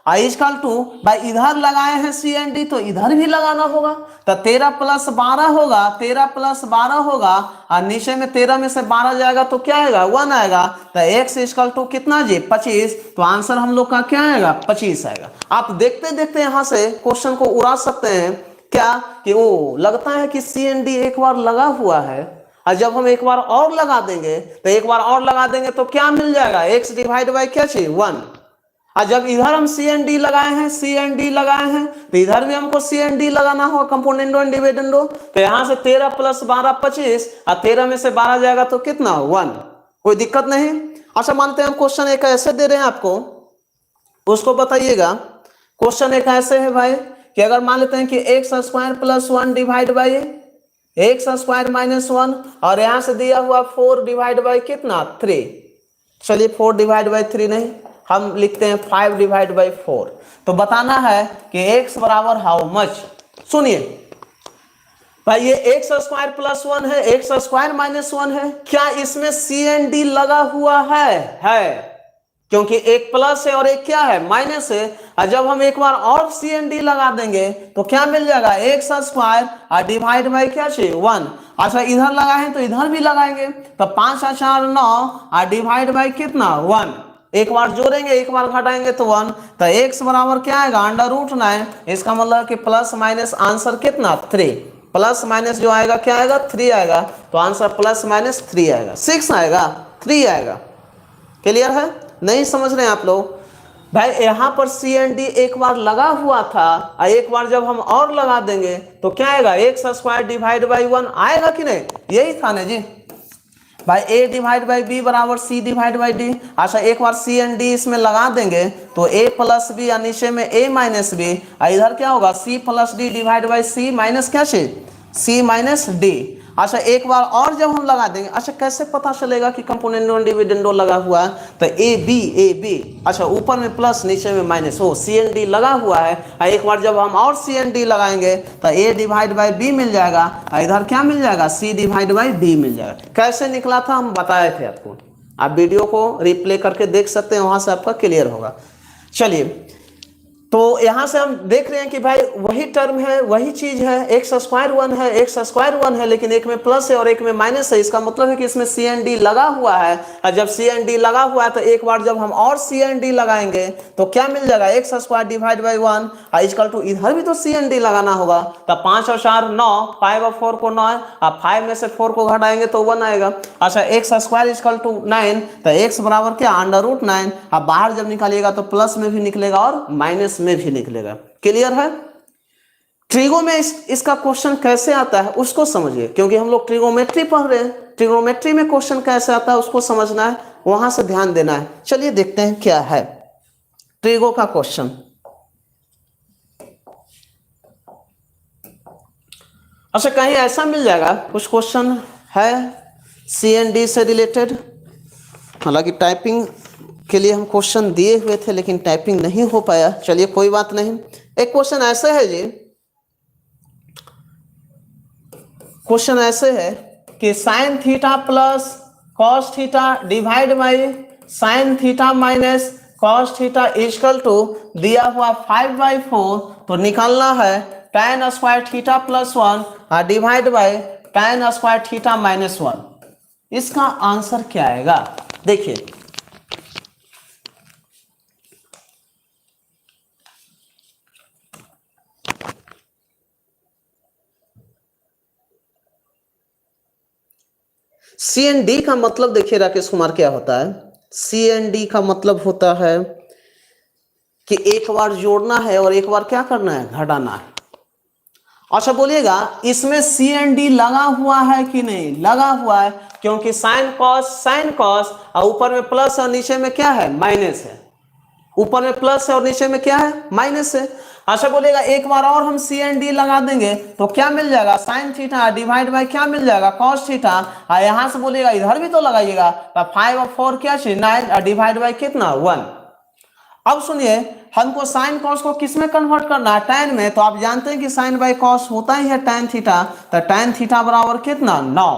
इक्वल टू, भाई इधर लगाए हैं सी एंड डी तो इधर भी लगाना होगा, तो 13 प्लस 12 होगा, 13 प्लस 12 होगा, और नीचे में 13 में से 12 जाएगा तो क्या आएगा 1 आएगा, तो x इक्वल टू कितना जी 25। तो आंसर हम लोग का क्या आएगा 25 आएगा। आप देखते देखते यहां से क्वेश्चन को उड़ा सकते हैं क्या कि वो लगता है कि सी एंड डी एक बार लगा हुआ है, और जब हम एक बार और लगा देंगे तो एक बार और लगा देंगे तो क्या मिल जाएगा x डिवाइड बाई क्या चीज 1, और जब इधर हम सी एन डी लगाए हैं तो इधर भी हमको सी एन डी लगाना होगा, कंपोनेंडो एंड डिविडेंडो। तो यहाँ से 13 + 12 25, और 13 में से 12 जाएगा तो कितना 1। कोई दिक्कत नहीं। अच्छा मानते हैं हम क्वेश्चन एक ऐसे दे रहे हैं आपको, उसको बताइएगा। क्वेश्चन एक ऐसे है भाई कि अगर मान लेते हैं कि x² + 1 डिवाइड बाई x² - 1, और यहां से दिया हुआ 4 डिवाइड बाई कितना 3। चलिए 4 डिवाइड बाई 3 नहीं, हम लिखते हैं 5 डिवाइड बाई 4। तो बताना है कि x बराबर हाउ मच। सुनिए भाई, ये x² + 1 है, x² - 1 है, क्या इसमें सी एन डी लगा हुआ है? क्योंकि एक प्लस है और एक क्या है माइनस है। और जब हम एक बार और सी एन डी लगा देंगे तो क्या मिल जाएगा x² और डिवाइड बाई क्या चाहिए 1। अच्छा इधर लगाए तो इधर भी लगाएंगे, तो 5 और 4 9 और डिवाइड बाई कितना 1। एक बार जोड़ेंगे एक बार घटाएंगे तो 1। तो x बराबर क्या आएगा √9। इसका मतलब कि प्लस माइनस आंसर कितना 3। प्लस माइनस जो आएगा क्या आएगा 3 आएगा, तो आंसर प्लस माइनस 3 आएगा, 6 आएगा 3 आएगा। क्लियर है? नहीं समझ रहे हैं आप लोग? भाई यहां पर सी एन डी एक बार लगा हुआ था, और एक बार जब हम और लगा देंगे तो क्या आएगा x² डिवाइड बाई 1 आएगा कि नहीं? यही था ना जी भाई, a डिवाइड बाई b बराबर c डिवाइड बाई d। अच्छा एक बार सी एन डी इसमें लगा देंगे तो a + b या नीचे में a - b, इधर क्या होगा c + d divide by c minus क्या चीज c - d। अच्छा एक बार और जब हम लगा देंगे, अच्छा कैसे पता चलेगा कि कंपोनेंडो डिविडेंडो लगा हुआ है? तो ए बी, अच्छा ऊपर में प्लस नीचे में माइनस, हो सी एन डी लगा हुआ है। एक बार जब हम और सी एन डी लगाएंगे तो ए डिवाइड बाई बी मिल जाएगा, इधर क्या मिल जाएगा सी डिवाइड बाई डी मिल जाएगा। कैसे निकला था हम बताए थे आपको, आप वीडियो को रिप्ले करके देख सकते हैं, वहां से आपका क्लियर होगा। चलिए तो यहां से हम देख रहे हैं कि भाई वही टर्म है, वही चीज है, x² 1 है, x² 1 है, लेकिन एक में प्लस है और एक में माइनस है। इसका मतलब है कि इसमें सी एन डी लगा हुआ है, और जब सी एन डी लगा हुआ है तो एक बार जब हम और सी एन डी लगाएंगे तो क्या मिल जाएगा x² divide by 1 equal to, इधर भी तो सी एन डी लगाना होगा। तो 5 और 4 9, 5 और 4 को 9, अब 5 में से 4 को घटाएंगे तो 1 आएगा। अच्छा x² इक्वल टू 9, तो x बराबर क्या √9। अब बाहर जब निकालिएगा तो प्लस में भी निकलेगा और माइनस में भी निकलेगा। क्लियर है? ट्रिगो में इसका क्वेश्चन कैसे आता है उसको समझिए, क्योंकि हम लोग ट्रिगोमेट्री पढ़ रहे हैं। ट्रिगोमेट्री में क्वेश्चन कैसे आता है उसको समझना है, वहां से ध्यान देना है। चलिए देखते हैं क्या है ट्रिगो का क्वेश्चन। अच्छा कहीं ऐसा मिल जाएगा कुछ क्वेश्चन है सी एन डी से रिलेटेड, हालांकि टाइपिंग के लिए हम क्वेश्चन दिए हुए थे लेकिन टाइपिंग नहीं हो पाया। चलिए कोई बात नहीं। एक क्वेश्चन ऐसे है जी, क्वेश्चन ऐसे है कि sin theta plus cos theta divide by sin theta minus cos theta equal to दिया हुआ 5/4, तो निकालना है tan² theta plus 1 divide by tan² theta minus 1। इसका आंसर क्या आएगा? देखिए सी एन डी का मतलब देखिए राकेश कुमार क्या होता है। सी एन डी का मतलब होता है कि एक बार जोड़ना है और एक बार क्या करना है घटाना है। अच्छा बोलिएगा इसमें सी एन डी लगा हुआ है कि नहीं? लगा हुआ है, क्योंकि साइन कॉस और ऊपर में प्लस और नीचे में क्या है माइनस है। ऊपर में प्लस है और नीचे में क्या है माइनस है। अच्छा बोलिएगा एक बार और हम सी एन डी लगा देंगे तो क्या मिल जाएगा साइन थीटा डिवाइड बाई क्या मिल जाएगा कॉस थीटा। यहां से बोलिएगा इधर भी तो लगाइएगा, तो 5 और 4 क्या चाहिए 9 डिवाइड बाई कितना 1। अब सुनिए हमको साइन कॉस को किस में कन्वर्ट करना है tan में, तो आप जानते हैं कि साइन बाई कॉस होता ही है tan थीटा। तो tan थीटा बराबर कितना 9,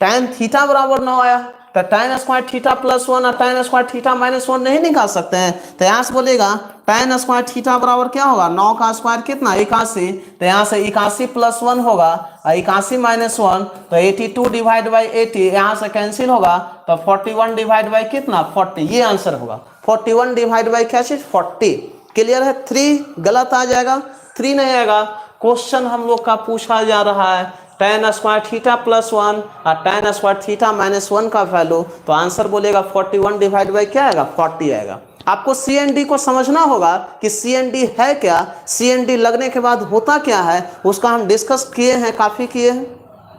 tan थीटा बराबर 9 आया। तो tan² थीटा प्लस 1 और tan² थीटा माइनस 1 नहीं निकाल सकते हैं। तो यहाँ से बोलेगा tan² थीटा बराबर क्या होगा 9 का स्क्वायर कितना 81, तो यहाँ से 81 प्लस 1 होगा 81 माइनस 1, तो 82 डिवाइड बाई 80 यहाँ से कैंसिल होगा, तो 41 डिवाइड बाई कितना 40, ये आंसर होगा 41 डिवाइड बाई क्या चीज 40। क्लियर है? 3 गलत आ जाएगा, 3 नहीं आएगा। क्वेश्चन हम लोग का पूछा जा रहा है tan² थीटा प्लस 1 और tan² थीटा माइनस 1 का वैल्यू, तो आंसर बोलेगा 41 डिवाइड बाई क्या आएगा 40 आएगा। आपको सी एन डी को समझना होगा कि सी एन डी है क्या, सी एन डी लगने के बाद होता क्या है, उसका हम डिस्कस किए हैं, काफ़ी किए हैं।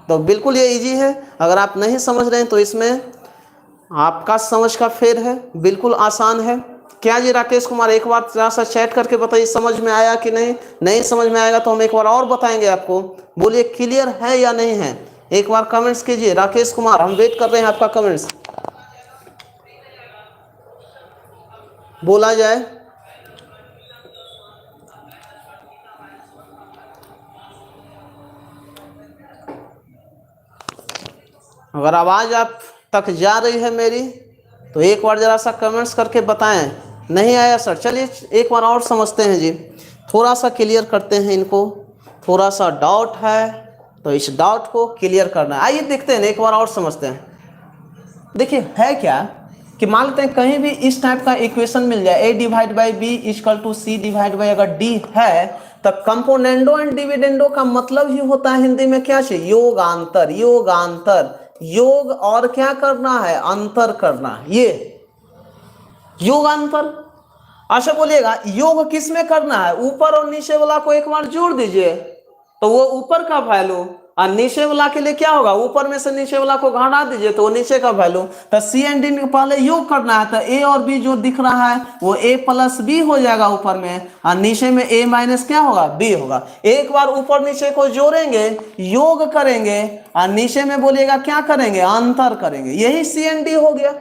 तो बिल्कुल ये इजी है, अगर आप नहीं समझ रहे हैं तो इसमें आपका समझ का फेर है, बिल्कुल आसान है। क्या जी राकेश कुमार, एक बार थोड़ा सा चैट करके बताइए समझ में आया कि नहीं। नहीं समझ में आएगा तो हम एक बार और बताएंगे आपको। बोलिए क्लियर है या नहीं है, एक बार कमेंट्स कीजिए। राकेश कुमार, हम वेट कर रहे हैं आपका कमेंट्स, बोला जाए। अगर आवाज़ आप तक जा रही है मेरी तो एक बार ज़रा सा कमेंट्स करके बताएं। नहीं आया सर, चलिए एक बार और समझते हैं जी, थोड़ा सा क्लियर करते हैं इनको। थोड़ा सा डाउट है तो इस डाउट को क्लियर करना है। आइए देखते हैं, एक बार और समझते हैं। देखिए है क्या कि मान लेते हैं कहीं भी इस टाइप का इक्वेशन मिल जाए, a divide by B equal to C divide by, अगर d है तो कंपोनेंडो एंड डिविडेंडो का मतलब ही होता है हिंदी में क्या चाहिए, योगांतर। योगांतर, योग और क्या करना है, अंतर करना, ये योगांतर। अच्छा बोलिएगा योग किस में करना है, ऊपर और नीचे वाला को एक बार जोड़ दीजिए तो वो ऊपर का वैल्यू, और नीचे वाला के लिए क्या होगा, ऊपर में से नीचे वाला को घटा दीजिए तो वो नीचे का वैल्यू। तो सी एंड डी पहले योग करना है, तो ए और बी जो दिख रहा है वो ए प्लस बी हो जाएगा ऊपर में, और नीचे में ए माइनस क्या होगा, बी होगा। एक बार ऊपर नीचे को जोड़ेंगे, योग करेंगे, और नीचे में बोलिएगा क्या करेंगे, अंतर करेंगे, यही सी एंड डी हो गया।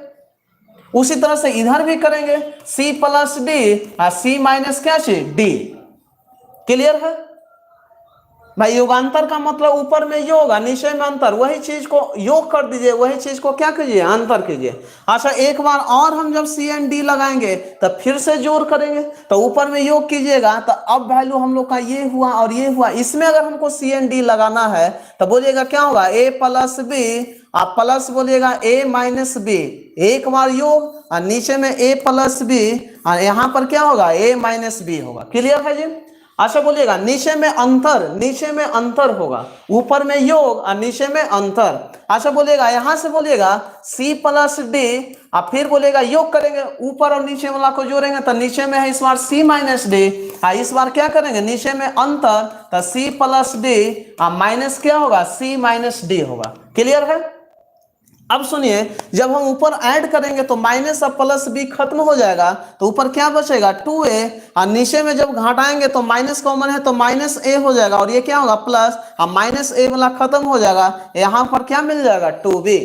उसी तरह से इधर भी करेंगे, सी प्लस डी और सी माइनस क्या चाहिए, डी। क्लियर है भाई, योगांतर का मतलब ऊपर में योग और नीचे में अंतर, वही चीज को योग कर दीजिए, वही चीज को क्या कीजिए, अंतर कीजिए। अच्छा एक बार और हम जब सी एंड डी लगाएंगे तो फिर से जोड़ करेंगे, तो ऊपर में योग कीजिएगा तो अब वैल्यू हम लोग का ये हुआ और ये हुआ। इसमें अगर हमको सी एंड डी लगाना है तो बोलिएगा क्या होगा, ए प्लस बी, आप प्लस बोलिएगा ए माइनस बी, एक बार योग और नीचे में ए प्लस बी, और यहाँ पर क्या होगा, ए माइनस बी होगा। क्लियर है जी। अच्छा बोलिएगा नीचे में अंतर, नीचे में अंतर होगा, ऊपर में योग और नीचे में अंतर। अच्छा बोलिएगा यहां से बोलिएगा c प्लस डी, और फिर बोलिएगा योग करेंगे, ऊपर और नीचे वाला को जोड़ेंगे तो नीचे में है इस बार c माइनस डी, इस बार क्या करेंगे, नीचे में अंतर तो c प्लस डी और माइनस क्या होगा, c माइनस डी होगा। क्लियर है। अब सुनिए, जब हम ऊपर ऐड करेंगे तो माइनस और प्लस बी खत्म हो जाएगा, तो ऊपर क्या बचेगा, 2a, और नीचे में जब घटाएंगे तो माइनस कॉमन है तो माइनस a हो जाएगा, और ये क्या होगा, प्लस, और माइनस a वाला खत्म हो जाएगा, यहाँ पर क्या मिल जाएगा, 2b।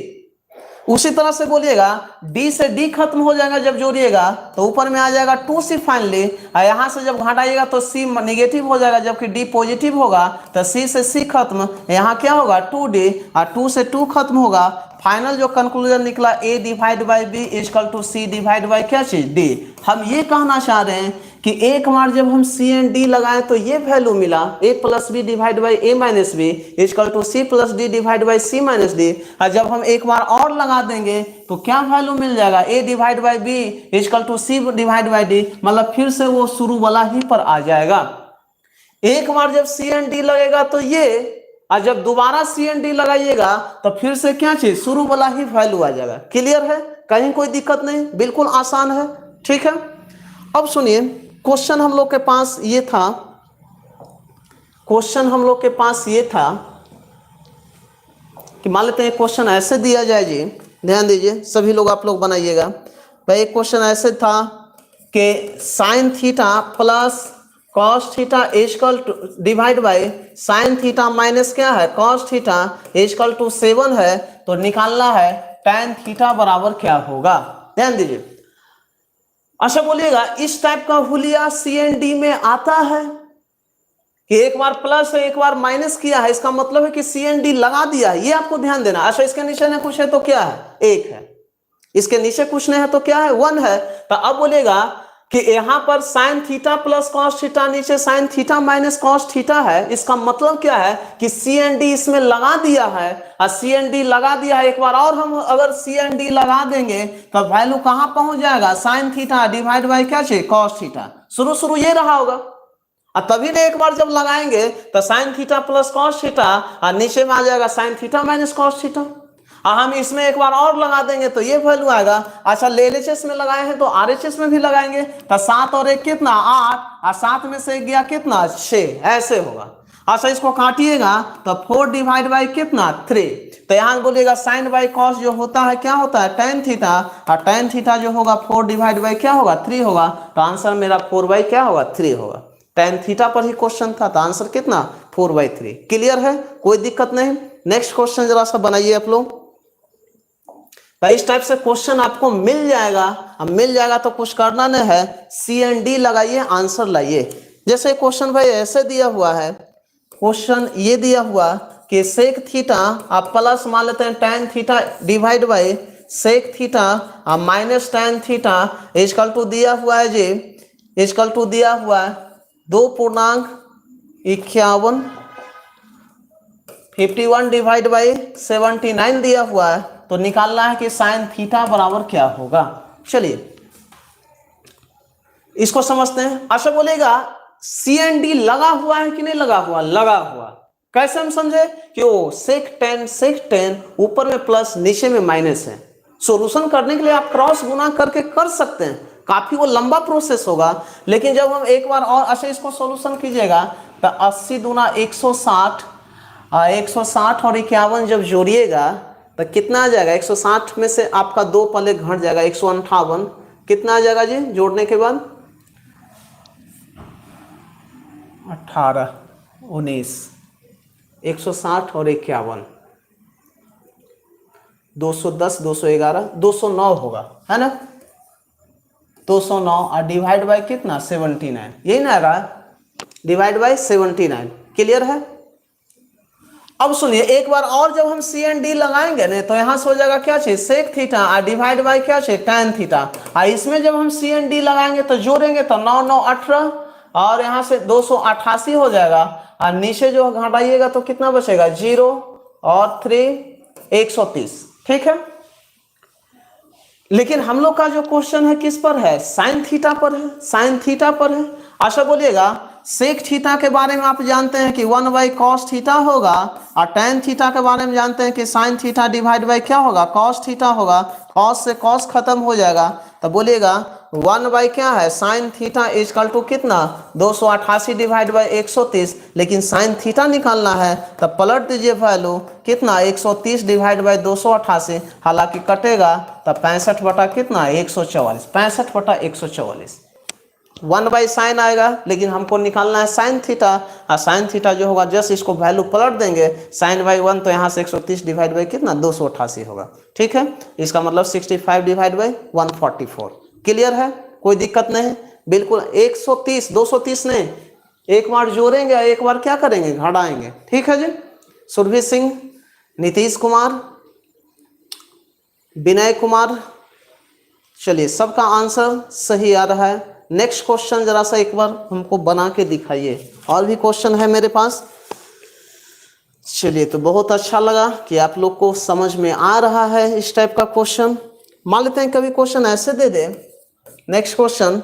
उसी तरह से बोलिएगा d से d खत्म हो जाएगा जब जोड़िएगा तो ऊपर में आ जाएगा 2c फाइनली, और यहाँ से जब घटाइएगा तो c नेगेटिव हो जाएगा जबकि d पॉजिटिव होगा, तो c से c खत्म, यहाँ क्या होगा 2d, और 2 से 2 खत्म होगा। फाइनल जो कंक्लूजन निकला a divide by B equal to C divide by क्या चीज, d। हम ये कहना चाह रहे हैं कि एक बार जब हम सी एंड डी लगाए तो ये वैल्यू मिला, a plus B divide by A minus B equal to C plus D divide by C minus D, और जब हम एक बार और लगा देंगे तो क्या वैल्यू मिल जाएगा, a divide by B equal to C divide by D, मतलब फिर से वो शुरू वाला ही पर आ जाएगा। एक बार जब सी एंड डी लगेगा तो ये, और जब दोबारा सी एंड डी लगाइएगा तो फिर से क्या चीज, शुरू वाला ही वैल्यू आ जाएगा। क्लियर है, कहीं कोई दिक्कत नहीं, बिल्कुल आसान है। ठीक है। अब सुनिए, क्वेश्चन हम लोग के पास ये था, क्वेश्चन हम लोग के पास ये था कि मान लेते हैं क्वेश्चन ऐसे दिया जाए जी, ध्यान दीजिए सभी लोग, आप लोग बनाइएगा भाई। एक क्वेश्चन ऐसे था कि sine theta plus cos theta equal to divide by sine theta minus क्या है, कॉस थीटा इक्वल टू 7 है, तो निकालना है tan थीटा बराबर क्या होगा। ध्यान दीजिए। अच्छा बोलिएगा इस टाइप का हुलिया सी एंड डी में आता है कि एक बार प्लस है एक बार माइनस किया है, इसका मतलब है कि सी एंड डी लगा दिया है, ये आपको ध्यान देना। अच्छा इसके नीचे ने कुछ है तो क्या है, 1 है, इसके नीचे कुछ नहीं है तो क्या है, 1 है। तो अब बोलेगा कि यहाँ पर sine theta plus cos theta, नीचे sine theta minus cos theta है, इसका मतलब क्या है कि सी एंड डी इसमें लगा दिया है, और सी एंड डी लगा दिया है। एक बार और हम अगर सी एंड डी लगा देंगे तो वैल्यू कहां पहुंच जाएगा, साइन थीटा डिवाइड बाई क्या चाहिए, कॉस थीटा। शुरू ये रहा होगा, और तभी ने एक बार जब लगाएंगे तो sign theta plus cos theta, और नीचे में आ जाएगा sign theta minus cos theta. हम इसमें एक बार और लगा देंगे तो ये वैल्यू आएगा। अच्छा LHS में लगाए हैं तो RHS में भी लगाएंगे, तो 7 और 1 कितना 8, और 7 में से 1 गया कितना 6, ऐसे होगा। अच्छा इसको काटिएगा तो 4 डिवाइड बाई कितना 3, तो यहाँ बोलिएगा साइन बाई कॉस जो होता है क्या होता है tan थीटा, और tan थीटा जो होगा 4 डिवाइड बाई क्या होगा 3 होगा, तो आंसर मेरा 4 बाई क्या होगा 3 होगा। tan थीटा पर ही क्वेश्चन था तो आंसर कितना 4/3। क्लियर है, कोई दिक्कत नहीं। नेक्स्ट क्वेश्चन जरा सा बनाइए आप लोग। तो इस टाइप से क्वेश्चन आपको मिल जाएगा। अब मिल जाएगा तो कुछ करना नहीं है, सी एंड डी लगाइए, आंसर लाइए। जैसे क्वेश्चन भाई ऐसे दिया हुआ है, क्वेश्चन ये दिया हुआ कि सेक थीटा आप प्लस मान लेते हैं tan theta divide by sec theta minus tan theta equal to दिया हुआ है जी, इक्वल टू दिया हुआ है 2.51 51 डिवाइड बाई 79 दिया हुआ है, तो निकालना है कि साइन थीटा बराबर क्या होगा। चलिए इसको समझते हैं। अच्छा बोलेगा सी एंड डी लगा हुआ है कि नहीं लगा हुआ, लगा हुआ। कैसे हम समझे कि वो सेक टेन ऊपर में प्लस नीचे में माइनस है। सॉल्यूशन करने के लिए आप क्रॉस गुना करके कर सकते हैं, काफी वो लंबा प्रोसेस होगा, लेकिन जब हम एक बार और अच्छा इसको सॉल्यूशन कीजिएगा तो 80 दूना 160, 160 और 51 जब जोड़िएगा तो कितना आ जाएगा, 160 में से आपका 2 पहले घट जाएगा, 158 कितना आ जाएगा जी जोड़ने के बाद 18 19 160 और 51 210 211 209 होगा, है ना 209 और डिवाइड बाय कितना 79, यही ना रहा डिवाइड बाय 79। क्लियर है। अब सुनिए एक बार और जब हम सी एंड डी लगाएंगे ना तो यहां से हो जाएगा क्या चाहिए सेक थीटा और डिवाइड बाय क्या चाहिए tan थीटा, और इसमें जब हम सी एंड डी लगाएंगे तो जोड़ेंगे तो 9 9 18 और यहां से 288 हो जाएगा, और नीचे जो घटाइएगा तो कितना बचेगा 0 और 3 130। ठीक है, लेकिन हम लोग का जो क्वेश्चन है किस पर है, साइन थीटा पर है, साइन थीटा पर है। अच्छा बोलिएगा सेक थीटा के बारे में आप जानते हैं कि 1/cos थीटा होगा, और tan थीटा के बारे में जानते हैं कि साइन थीटा डिवाइड बाय क्या होगा cos थीटा होगा, cos से cos खत्म हो जाएगा, तो बोलिएगा 1 क्या है साइन थीटा इक्वल टू कितना 288 डिवाइड बाय 130, लेकिन साइन थीटा निकालना है तो पलट दीजिए वैल्यू कितना 130 डिवाइड बाय 288, हालांकि कटेगा तो 65 बटा कितना 144, 65 बटा 144 1/sin आएगा, लेकिन हमको निकालना है साइन थीटा, और साइन थीटा जो होगा जस्ट इसको वैल्यू पलट देंगे साइन बाई 1 तो यहाँ से 130 डिवाइड बाई कितना 288 होगा। ठीक है, इसका मतलब 65 डिवाइड बाई 144। क्लियर है, कोई दिक्कत नहीं, बिल्कुल 130 230 नहीं, एक बार जोड़ेंगे एक बार क्या करेंगे घटाएंगे। ठीक है जी, सुरभि सिंह, नीतीश कुमार, विनय कुमार, चलिए सबका आंसर सही आ रहा है। नेक्स्ट क्वेश्चन जरा सा एक बार हमको बना के दिखाइए, और भी क्वेश्चन है मेरे पास। चलिए तो बहुत अच्छा लगा कि आप लोग को समझ में आ रहा है इस टाइप का क्वेश्चन। मान लेते हैं कभी क्वेश्चन ऐसे दे दे, नेक्स्ट क्वेश्चन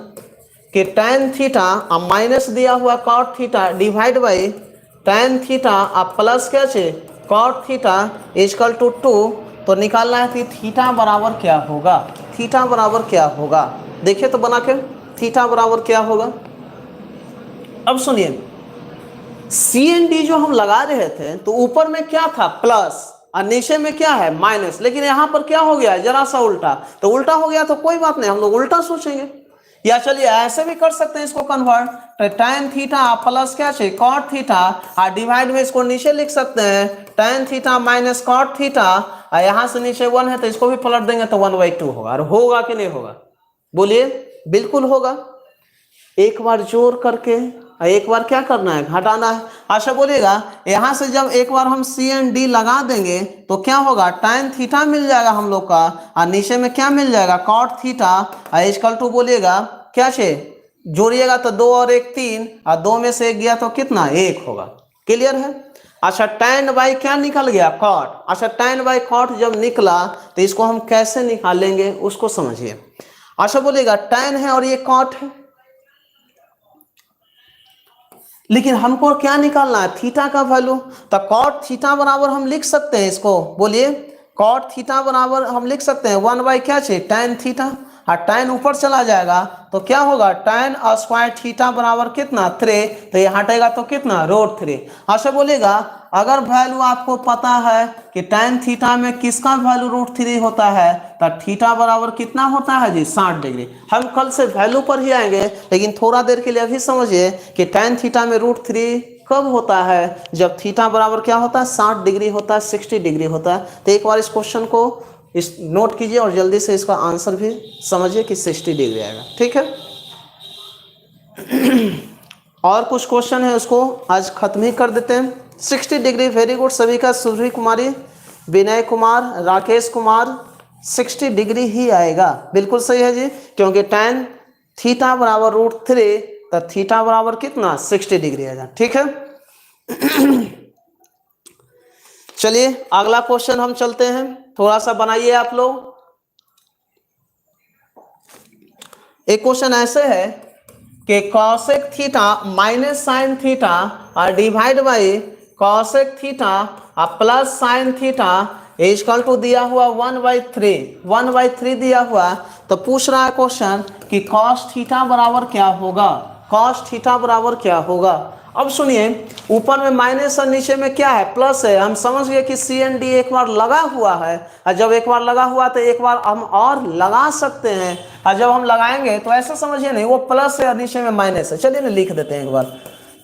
कि tan थीटा माइनस दिया हुआ cot theta divide by tan theta plus क्या चाहिए cot थीटा इक्वल टू 2, तो निकालना है कि थीटा बराबर क्या होगा, थीटा बराबर क्या होगा। देखिए तो बना के थीटा बराबर क्या होगा। अब सुनिए सी एन डी जो हम लगा रहे थे तो ऊपर में क्या था प्लस और नीचे में क्या है माइनस, लेकिन यहां पर क्या हो गया जरा सा उल्टा, तो उल्टा हो गया तो कोई बात नहीं, हम लोग उल्टा सोचेंगे, या चलिए ऐसे भी कर सकते हैं इसको कन्वर्ट, तो tan थीटा प्लस क्या चाहिए cot थीटा और डिवाइड में इसको नीचे लिख सकते हैं tan theta minus cot theta, और यहां से नीचे 1 है तो इसको भी पलट देंगे तो 1/2 होगा। और होगा कि नहीं होगा, बोलिए बिल्कुल होगा। एक बार जोड़ करके एक बार क्या करना है घटाना है। अच्छा बोलिएगा यहां से जब एक बार हम सी एंड डी लगा देंगे तो क्या होगा tan थीटा मिल जाएगा हम लोग का, और नीचे में क्या मिल जाएगा cot थीटा इक्वल टू बोलिएगा क्या चाहिए जोड़िएगा तो 2 और 1 3, और 2 में से 1 गया तो कितना 1 होगा। क्लियर है। अच्छा tan बाई क्या निकल गया cot, अच्छा tan बाई cot जब निकला तो इसको हम कैसे निकालेंगे उसको समझिए। अच्छा बोलिएगा tan है और ये cot है, लेकिन हमको क्या निकालना है थीटा का वैल्यू, तो cot थीटा बराबर हम लिख सकते हैं इसको, बोलिए कॉट थीटा बराबर हम लिख सकते हैं 1 बाई क्या चाहिए tan थीटा, और tan ऊपर चला जाएगा तो क्या होगा tan स्क्वायर थीटा बराबर कितना 3, तो ये हटेगा तो कितना √3। अच्छा बोलेगा अगर वैल्यू आपको पता है कि tan थीटा में किसका वैल्यू √3 होता है, तो थीटा बराबर कितना होता है जी 60 डिग्री। हम कल से वैल्यू पर ही आएंगे, लेकिन थोड़ा देर के लिए अभी समझिए कि tan थीटा में √3 कब होता है, जब थीटा बराबर क्या होता है 60 डिग्री होता है, 60 डिग्री होता है। तो एक बार इस क्वेश्चन को इस नोट कीजिए और जल्दी से इसका आंसर भी समझिए कि 60 डिग्री आएगा, ठीक है। और कुछ क्वेश्चन है उसको आज खत्म ही कर देते हैं। 60 डिग्री वेरी गुड सभी का। सुरभि कुमारी, विनय कुमार, राकेश कुमार, 60 डिग्री ही आएगा, बिल्कुल सही है जी, क्योंकि tan थीटा बराबर √3, तो थीटा बराबर कितना 60 डिग्री आएगा, ठीक है। चलिए अगला क्वेश्चन हम चलते हैं, थोड़ा सा बनाइए आप लोग। एक क्वेश्चन ऐसे है कि cosec theta minus sine theta और डिवाइड बाई कॉसेक थीटा और plus sine theta equal to दिया हुआ 1/3 दिया हुआ। तो पूछ रहा है क्वेश्चन कि कॉस थीटा बराबर क्या होगा, कॉस थीटा बराबर क्या होगा। अब सुनिए, ऊपर में माइनस और नीचे में क्या है प्लस है। हम समझ गए कि CND एक बार लगा हुआ है, और जब एक बार लगा हुआ तो एक बार हम और लगा सकते हैं, और जब हम लगाएंगे तो ऐसा समझिए नहीं वो प्लस है और नीचे में माइनस है। चलिए ना लिख देते हैं एक बार।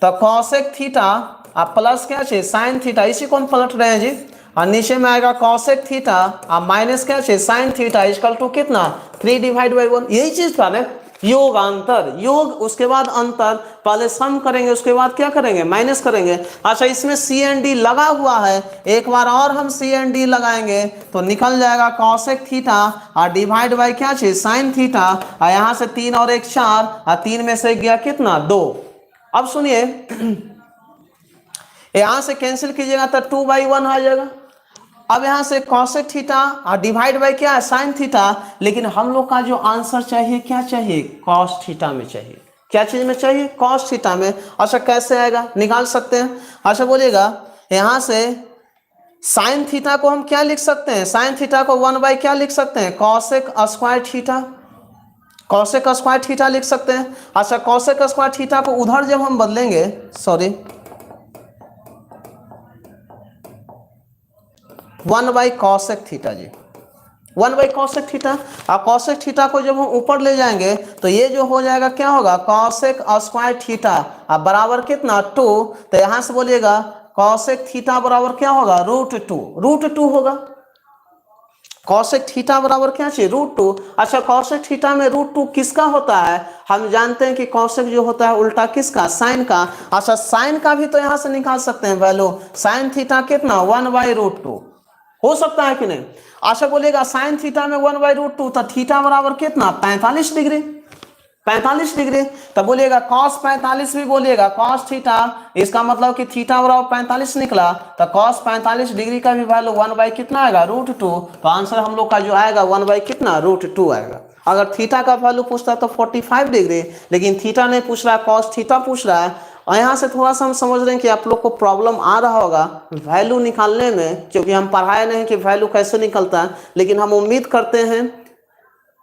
तो कॉसेक थीटा और प्लस क्या चाहिए साइन थीटा, इसी को हम पलट रहे हैं जी, और नीचे में आएगा कॉसेक थीटा और माइनस क्या चाहिए साइन थीटा इक्वल टू कितना 3/1। यही चीज था ना, योग अंतर, योग उसके बाद अंतर, पहले सम करेंगे उसके बाद क्या करेंगे माइनस करेंगे। अच्छा इसमें CND लगा हुआ है, एक बार और हम CND लगाएंगे तो निकल जाएगा कॉसेक थीटा और डिवाइड बाई क्या चाहिए साइन थीटा, और यहाँ से 3 और 1 4, और 3 में से गया कितना 2। अब सुनिए यहाँ से कैंसिल कीजिएगा तो 2/1 आ जाएगा। अब यहाँ से कॉसेक थीटा और डिवाइड बाई क्या है साइन थीटा, लेकिन हम लोग का जो आंसर चाहिए क्या चाहिए कॉस थीटा में चाहिए। क्या चीज में चाहिए कॉस थीटा में। अच्छा कैसे आएगा निकाल सकते हैं। अच्छा बोलिएगा यहाँ से साइन थीटा को हम क्या लिख सकते हैं, साइन थीटा को 1 क्या लिख सकते हैं cosec square theta, cosec square theta लिख सकते हैं। अच्छा कॉसेक स्क्वायर थीटा को उधर जब हम बदलेंगे, सॉरी 1 कॉसेक थीटा जी, 1 कॉसेक थीटा। और कॉसेक थीटा को जब हम ऊपर ले जाएंगे तो ये जो हो जाएगा क्या होगा कॉसेक स्क्वायर थीटा अब बराबर कितना 2। तो यहां से बोलिएगा कॉसेक थीटा बराबर क्या होगा √2 होगा। कॉसेक थीटा बराबर क्या चाहिए √2। अच्छा कॉसेक थीटा में √2 किसका होता है, हम जानते हैं कि कॉसेक जो होता है उल्टा किसका साइन का। अच्छा साइन का भी तो यहां से निकाल सकते हैं वैल्यू, साइन थीटा कितना 1/√2 हो सकता है कि नहीं। अच्छा बोलेगा साइन थीटा में 1/√2 तो थीटा बराबर कितना 45 डिग्री, 45 डिग्री। तो बोलिएगा cos 45 भी बोलिएगा cos थीटा, इसका मतलब कि थीटा बराबर 45 निकला, तो cos 45 डिग्री का भी वैल्यू 1 कितना आएगा √2। तो आंसर हम लोग का जो आएगा 1 कितना √2 आएगा। अगर थीटा का वैल्यू पूछता है तो 45 डिग्री, लेकिन थीटा नहीं पूछ रहा है cos थीटा पूछ रहा है। और यहाँ से थोड़ा सा हम समझ रहे हैं कि आप लोग को प्रॉब्लम आ रहा होगा वैल्यू निकालने में, क्योंकि हम पढ़ाए नहीं कि वैल्यू कैसे निकलता है, लेकिन हम उम्मीद करते हैं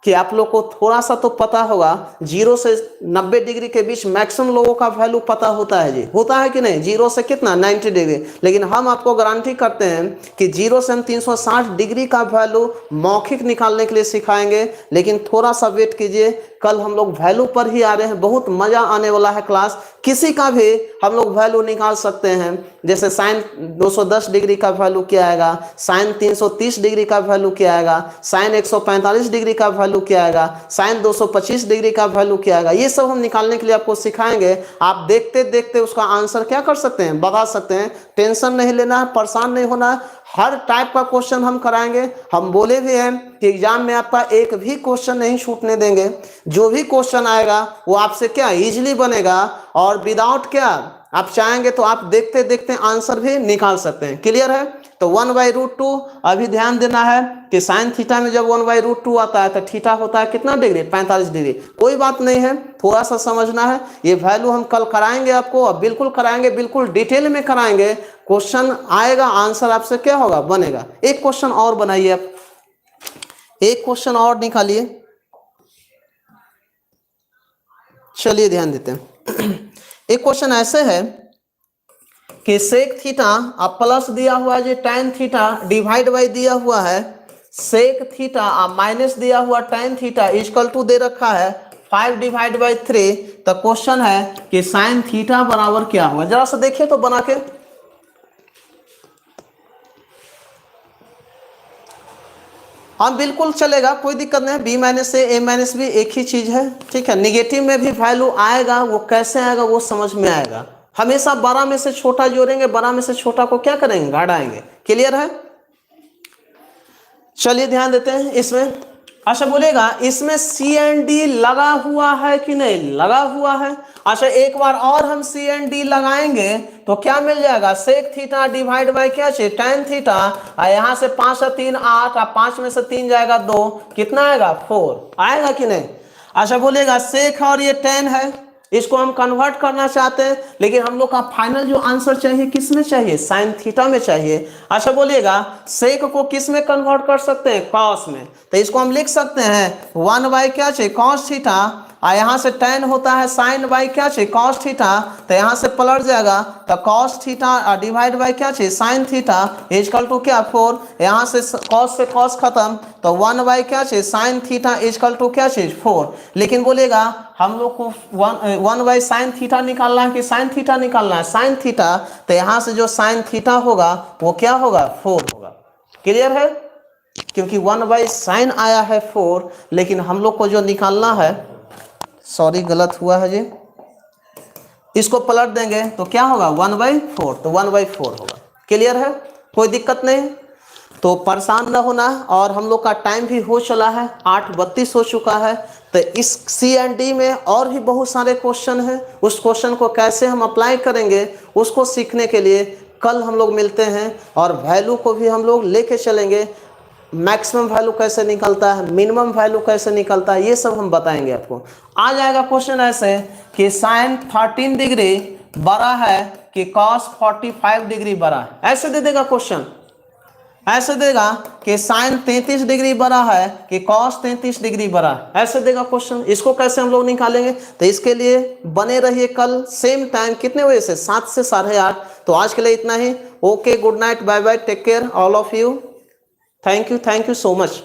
कि आप लोग को थोड़ा सा तो पता होगा। 0 से 90 डिग्री के बीच मैक्सिमम लोगों का वैल्यू पता होता है जी, होता है कि नहीं। 0 से कितना 90 डिग्री, लेकिन हम आपको गारंटी करते हैं कि 0 से हम 360 डिग्री का वैल्यू मौखिक निकालने के लिए सिखाएंगे। लेकिन थोड़ा सा वेट कीजिए, कल हम लोग वैल्यू पर ही आ रहे हैं, बहुत मजा आने वाला है क्लास। किसी का भी हम लोग वैल्यू निकाल सकते हैं, जैसे साइन 210 डिग्री का वैल्यू क्या आएगा, साइन 330 डिग्री का वैल्यू क्या आएगा, साइन 145 डिग्री का वैल्यू क्या आएगा, साइन 225 डिग्री का वैल्यू क्या आएगा। ये सब हम निकालने के लिए आपको सिखाएंगे। आप देखते देखते उसका आंसर क्या कर सकते हैं बता सकते हैं। टेंशन नहीं लेना है, परेशान नहीं होना है, हर टाइप का क्वेश्चन हम कराएंगे। हम बोले भी हैं कि एग्जाम में आपका एक भी क्वेश्चन नहीं छूटने देंगे, जो भी क्वेश्चन आएगा वो आपसे क्या इजीली बनेगा, और विदाउट क्या आप चाहेंगे तो आप देखते देखते आंसर भी निकाल सकते हैं। क्लियर है। तो तो 1/√2 अभी ध्यान देना है कि साइन थीटा में जब 1/√2 आता है तो थीटा होता है कितना डिग्री, 45 डिग्री। कोई बात नहीं है, थोड़ा सा समझना है। ये वैल्यू हम कल कराएंगे आपको, और बिल्कुल कराएंगे, बिल्कुल डिटेल में कराएंगे। क्वेश्चन आएगा, आंसर आपसे क्या होगा, बनेगा। एक क्वेश्चन और बनाइए आप, एक क्वेश्चन और निकालिए। चलिए ध्यान देते हैं। एक क्वेश्चन ऐसे है कि सेक थीटा अब प्लस दिया हुआ है, जो tan थीटा डिवाइड बाई दिया हुआ है सेक थीटा, अब माइनस दिया हुआ tan थीटा इक्वल टू दे रखा है 5/3। तो क्वेश्चन है कि साइन थीटा बराबर क्या होगा, जरा सा देखिए तो बना के। हाँ बिल्कुल चलेगा, कोई दिक्कत नहीं। बी माइनस ए माइनस बी एक ही चीज है, ठीक है। निगेटिव में भी वैल्यू आएगा, वो कैसे आएगा वो समझ में आएगा। हमेशा बड़ा में से छोटा जोड़ेंगे, बड़ा में से छोटा को क्या करेंगे, घटाएंगे। क्लियर है? चलिए ध्यान देते हैं इसमें। अच्छा बोलेगा इसमें सी एंड डी लगा हुआ है कि नहीं, लगा हुआ है। अच्छा एक बार और हम सी एंड डी लगाएंगे तो क्या मिल जाएगा, सेक थीटा डिवाइड बाय क्या चाहिए, tan थीटा। यहाँ से 5 और 3 8, 5 में से 3 जाएगा 2, कितना आएगा 4, आएगा कि नहीं। अच्छा बोलेगा सेक और ये tan है, इसको हम कन्वर्ट करना चाहते हैं, लेकिन हम लोग का फाइनल जो आंसर चाहिए किस में चाहिए, साइन थीटा में चाहिए। अच्छा बोलिएगा सेक को किस में कन्वर्ट कर सकते हैं, कॉस में। तो इसको हम लिख सकते हैं 1 क्या चाहिए, कॉस थीटा, और यहाँ से tan होता है साइन बाई क्या चाहिए, कॉस थीटा। तो यहाँ से पलट जाएगा, तो कॉस थीटा डिवाइड बाई क्या चाहिए, साइन थीटा इक्वल टू क्या 4। यहाँ से कॉस खत्म, तो 1 क्या चाहिए, साइन थीटा इक्वल टू क्या चाहिए 4। लेकिन बोलेगा हम लोग को 1 साइन थीटा निकालना है कि साइन थीटा निकालना है, साइन थीटा। तो यहाँ से जो साइन थीटा होगा वो क्या होगा, 4 होगा। क्लियर है? क्योंकि 1 साइन आया है 4, लेकिन हम लोग को जो निकालना है, सॉरी गलत हुआ है जी, इसको पलट देंगे तो क्या होगा 1/4, तो 1/4 होगा। क्लियर है? कोई दिक्कत नहीं, तो परेशान ना होना। और हम लोग का टाइम भी हो चला है, 8:32 हो चुका है। तो इस सी एंड डी में और भी बहुत सारे क्वेश्चन हैं, उस क्वेश्चन को कैसे हम अप्लाई करेंगे उसको सीखने के लिए कल हम लोग मिलते हैं। और वैल्यू को भी हम लोग लेके चलेंगे, मैक्सिमम वैल्यू कैसे निकलता है, मिनिमम वैल्यू कैसे निकलता है, ये सब हम बताएंगे आपको। आ जाएगा क्वेश्चन ऐसे कि साइन 13 डिग्री बड़ा है कि कॉस 45 डिग्री बड़ा है, ऐसे दे देगा क्वेश्चन। ऐसे देगा कि साइन 33 डिग्री बड़ा है कि कॉस 33 डिग्री बड़ा है, ऐसे देगा क्वेश्चन। इसको कैसे हम लोग निकालेंगे, तो इसके लिए बने रहिए कल सेम टाइम, कितने बजे से, 7 से 8:30। तो आज के लिए इतना ही। Okay, good night, bye bye, take care all of you. Thank you so much.